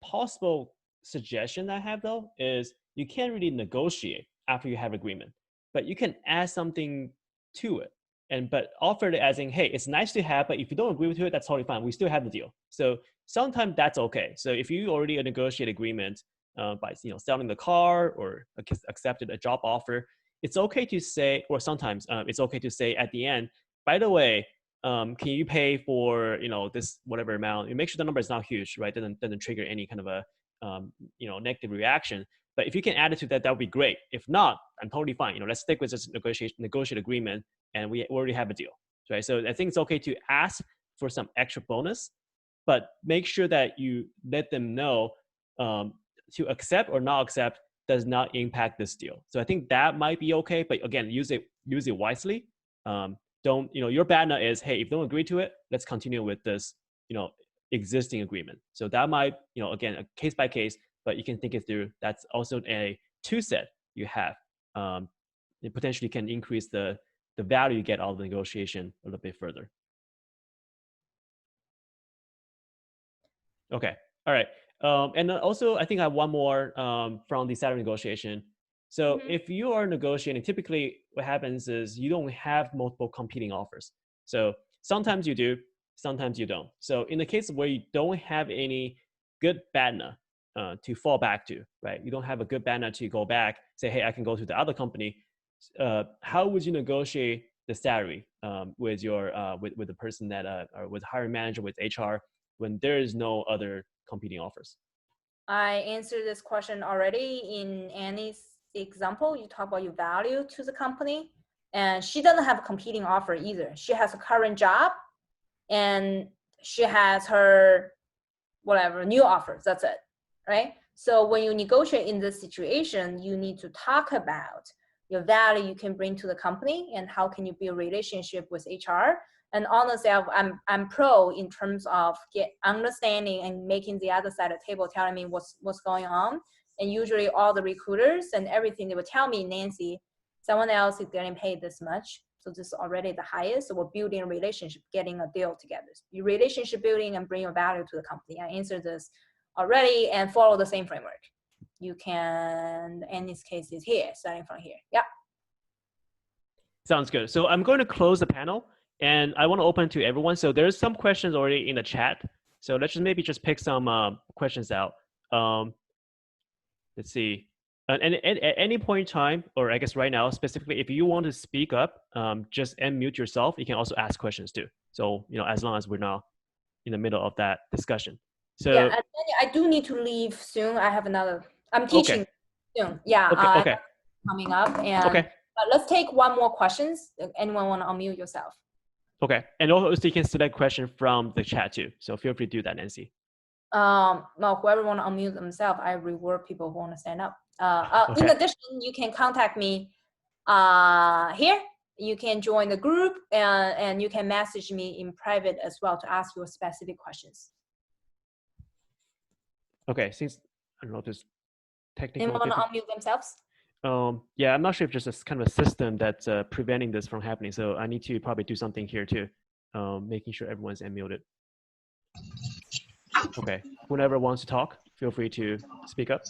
possible suggestion I have though is you can't really negotiate after you have agreement, but you can add something to it. But offer it as in, hey, it's nice to have, but if you don't agree with it, that's totally fine. We still have the deal. So sometimes that's okay. So if you already negotiate agreement by selling the car or accepted a job offer, it's okay to say, or sometimes it's okay to say at the end, by the way, can you pay for, this whatever amount? You make sure the number is not huge, right? Doesn't trigger any kind of a, negative reaction. But if you can add it to that, that would be great. If not, I'm totally fine. Let's stick with this negotiate agreement, and we already have a deal, right? So I think it's okay to ask for some extra bonus, but make sure that you let them know to accept or not accept does not impact this deal. So I think that might be okay, but again, use it wisely. Don't, your BATNA is, hey, if you don't agree to it, let's continue with this, existing agreement. So that might, again, a case by case, but you can think it through. That's also a two set you have. It potentially can increase the value you get out of the negotiation a little bit further. Okay, all right. And then also, I think I have one more from the salary negotiation. So if you are negotiating, typically what happens is you don't have multiple competing offers. So sometimes you do, sometimes you don't. So in the case where you don't have any good BATNA to fall back to, right? You don't have a good BATNA to go back, say, hey, I can go to the other company. How would you negotiate the salary with your with the person that or with hiring manager, with HR, when there is no other competing offers? I answered this question already in Annie's example. You talk about your value to the company, and she doesn't have a competing offer either. She has a current job, and she has her whatever new offers. That's it, right? So when you negotiate in this situation, you need to talk about your value you can bring to the company and how can you build a relationship with HR. And honestly, I'm pro in terms of understanding and making the other side of the table telling me what's going on. And usually all the recruiters and everything, they would tell me, Nancy, someone else is getting paid this much. So this is already the highest. So we're building a relationship, getting a deal together. Your relationship building and bring your value to the company. I answered this already and follow the same framework. You can, in this case is here, starting from here. Yeah. Sounds good. So I'm going to close the panel. And I want to open to everyone. So there's some questions already in the chat. So let's just pick some questions out. Let's see. At any point in time, or I guess right now, specifically, if you want to speak up, just unmute yourself. You can also ask questions too. So, as long as we're not in the middle of that discussion. So yeah, I do need to leave soon. I have I'm teaching soon. Yeah, okay. Coming up. And okay. Let's take one more questions. Anyone want to unmute yourself? Okay, and also you can select question from the chat too. So feel free to do that, Nancy. No, whoever want to unmute themselves, I reward people who want to stand up. Okay. In addition, you can contact me here. You can join the group and you can message me in private as well to ask your specific questions. Okay, since I don't know if there's technical. Anyone want to unmute themselves? Yeah, I'm not sure if there's a kind of a system that's preventing this from happening. So I need to probably do something here too, making sure everyone's unmuted. Okay, whoever wants to talk, feel free to speak up.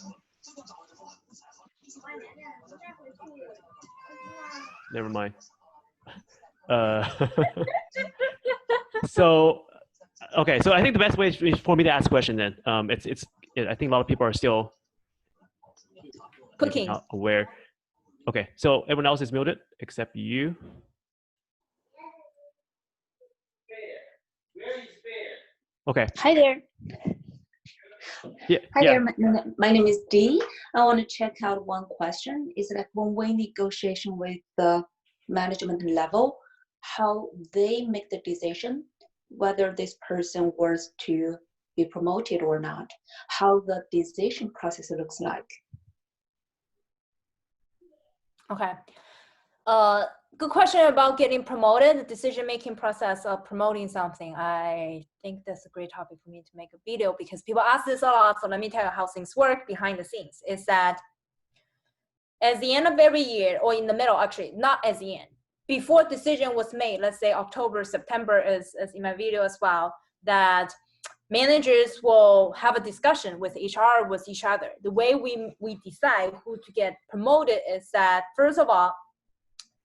Never mind. So, okay, so I think the best way is for me to ask a question then. I think a lot of people are still cooking. Aware. Okay, so everyone else is muted except you. Okay. Hi there. Yeah. Hi there. My name is Dee. I want to check out one question. Is like when we negotiation with the management level, how they make the decision whether this person was to be promoted or not, how the decision process looks like. Okay. Good question about getting promoted, the decision-making process of promoting something. I think that's a great topic for me to make a video because people ask this a lot. So let me tell you how things work behind the scenes. Is that at the end of every year, or in the middle, actually, not at the end, before decision was made, let's say October, September is in my video as well, that managers will have a discussion with HR, with each other. The way we decide who to get promoted is that, first of all,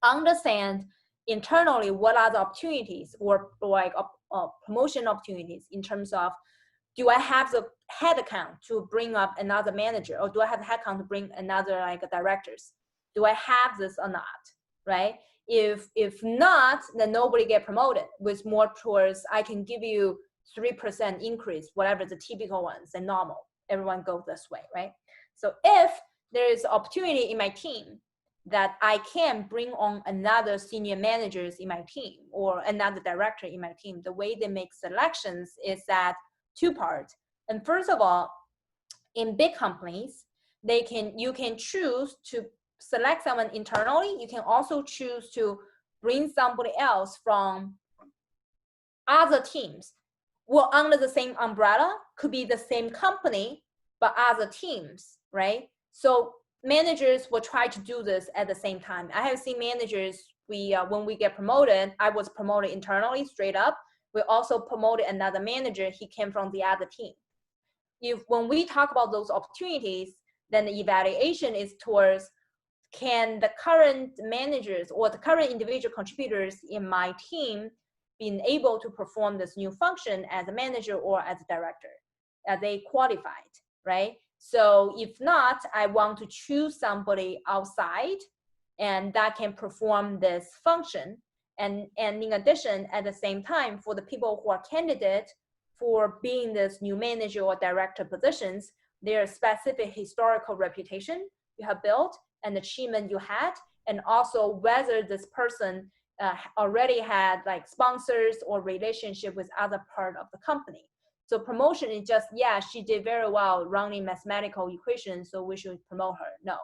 understand internally what are the opportunities or like promotion opportunities in terms of, do I have the headcount to bring up another manager, or do I have the headcount to bring another like directors? Do I have this or not? right? If not, then nobody get promoted, with more towards I can give you 3% increase, whatever the typical ones and normal. Everyone go this way, right? So if there is opportunity in my team that I can bring on another senior managers in my team or another director in my team, the way they make selections is that two parts. And first of all, in big companies, you can choose to select someone internally. You can also choose to bring somebody else from other teams. Well, under the same umbrella, could be the same company, but other teams, right? So managers will try to do this at the same time. I have seen managers, when we get promoted, I was promoted internally straight up. We also promoted another manager. He came from the other team. When we talk about those opportunities, then the evaluation is towards, can the current managers or the current individual contributors in my team being able to perform this new function as a manager or as a director? Are they qualified, right? So if not, I want to choose somebody outside and that can perform this function. And in addition, at the same time, for the people who are candidate for being this new manager or director positions, their specific historical reputation you have built and achievement you had, and also whether this person already had like sponsors or relationship with other part of the company. So promotion is just, yeah, she did very well running mathematical equations, so we should promote her. No.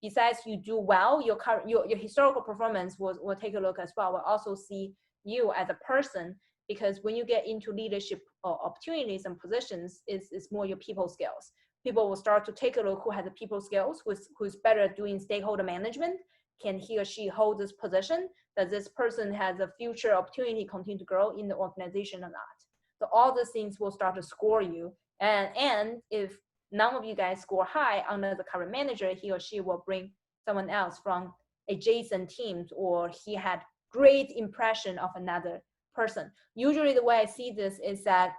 Besides you do well, your historical performance will take a look as well. We'll also see you as a person, because when you get into leadership opportunities and positions, it's more your people skills. People will start to take a look who has the people skills, who's better at doing stakeholder management. Can he or she hold this position? Does this person has a future opportunity continue to grow in the organization or not? So all these things will start to score you. And if none of you guys score high under the current manager, he or she will bring someone else from adjacent teams, or he had great impression of another person. Usually the way I see this is that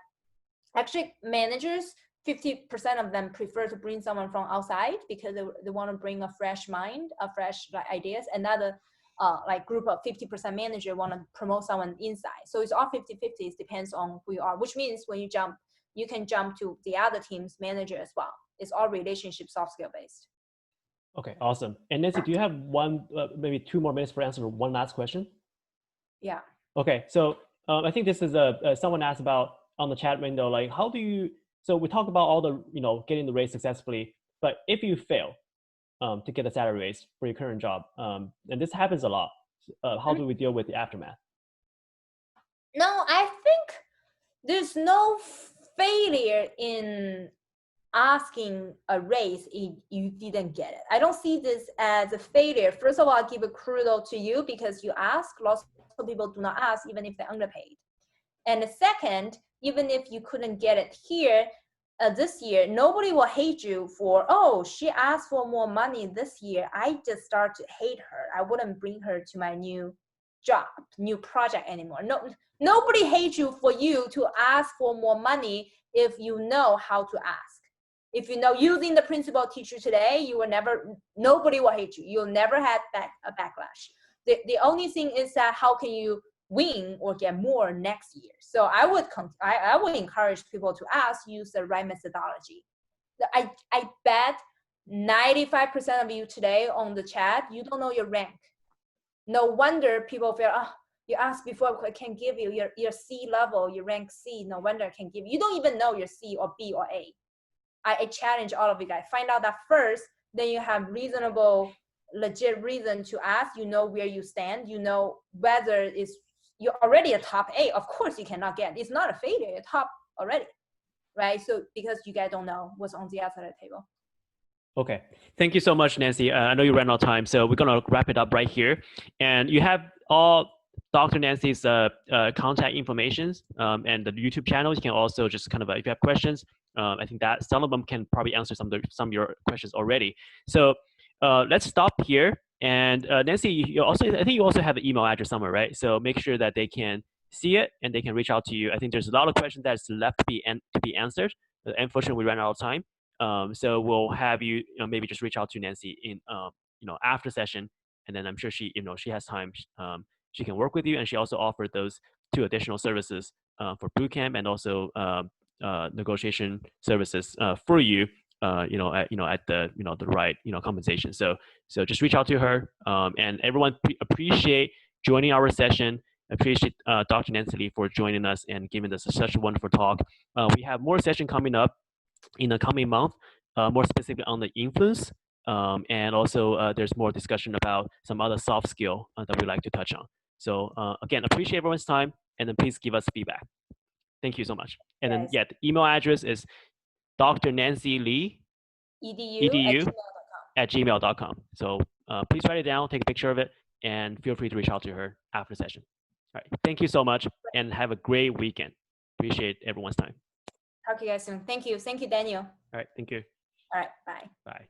actually managers, 50% of them prefer to bring someone from outside because they want to bring a fresh mind, a fresh ideas. Another like group of 50% manager want to promote someone inside. So it's all 50-50. It depends on who you are, which means when you jump, you can jump to the other team's manager as well. It's all relationship, soft skill based. Okay, awesome. And Nancy, do you have maybe 2 more minutes for answer one last question? Yeah. Okay, so I think this is someone asked about on the chat window, like how do you, so we talked about all the, getting the raise successfully, but if you fail to get a salary raise for your current job, and this happens a lot, how do we deal with the aftermath? No, I think there's no failure in asking a raise if you didn't get it. I don't see this as a failure. First of all, I'll give a kudos to you because you ask. Lots of people do not ask even if they're underpaid. And the second, even if you couldn't get it here this year, nobody will hate you for, oh, she asked for more money this year. I just start to hate her. I wouldn't bring her to my new job, new project anymore. No, nobody hates you for you to ask for more money if you know how to ask. If you know using the principle teach you today, you will never, nobody will hate you. You'll never have a backlash. The only thing is that how can you win or get more next year? So I would encourage people to use the right methodology. I bet 95% of you today on the chat, you don't know your rank. No wonder people feel, oh, you asked before, I can give you your C level, your rank C, no wonder I can give you. You don't even know your C or B or A. I challenge all of you guys, find out that first, then you have reasonable, legit reason to ask, you know where you stand, you know whether you're already a top A, of course you cannot get, it's not a failure, you're top already, right? So because you guys don't know what's on the outside of the table. Okay, thank you so much, Nancy. I know you ran out of time, so we're gonna wrap it up right here. And you have all Dr. Nancy's contact information and the YouTube channel. You can also just kind of, if you have questions, I think that some of them can probably answer some of your questions already. So let's stop here. And Nancy, I think you also have an email address somewhere, right? So make sure that they can see it and they can reach out to you. I think there's a lot of questions that's left to be answered. Unfortunately, we ran out of time. So we'll have you, maybe just reach out to Nancy in after session and then I'm sure she has time. She can work with you, and she also offered those 2 additional services for bootcamp and also negotiation services for you. At the the right compensation. So just reach out to her, and everyone appreciate joining our session. Appreciate Dr. Nancy Li for joining us and giving us such a wonderful talk. We have more session coming up in the coming month, more specifically on the influence, and also there's more discussion about some other soft skill that we'd like to touch on. So again, appreciate everyone's time, and then please give us feedback. Thank you so much. And then the email address is Dr. Nancy Li edu at gmail.com. So please write it down, take a picture of it, and feel free to reach out to her after the session. All right, thank you so much, and have a great weekend. Appreciate everyone's time. Talk to you guys soon. Thank you, Daniel. All right, thank you. All right, bye. Bye.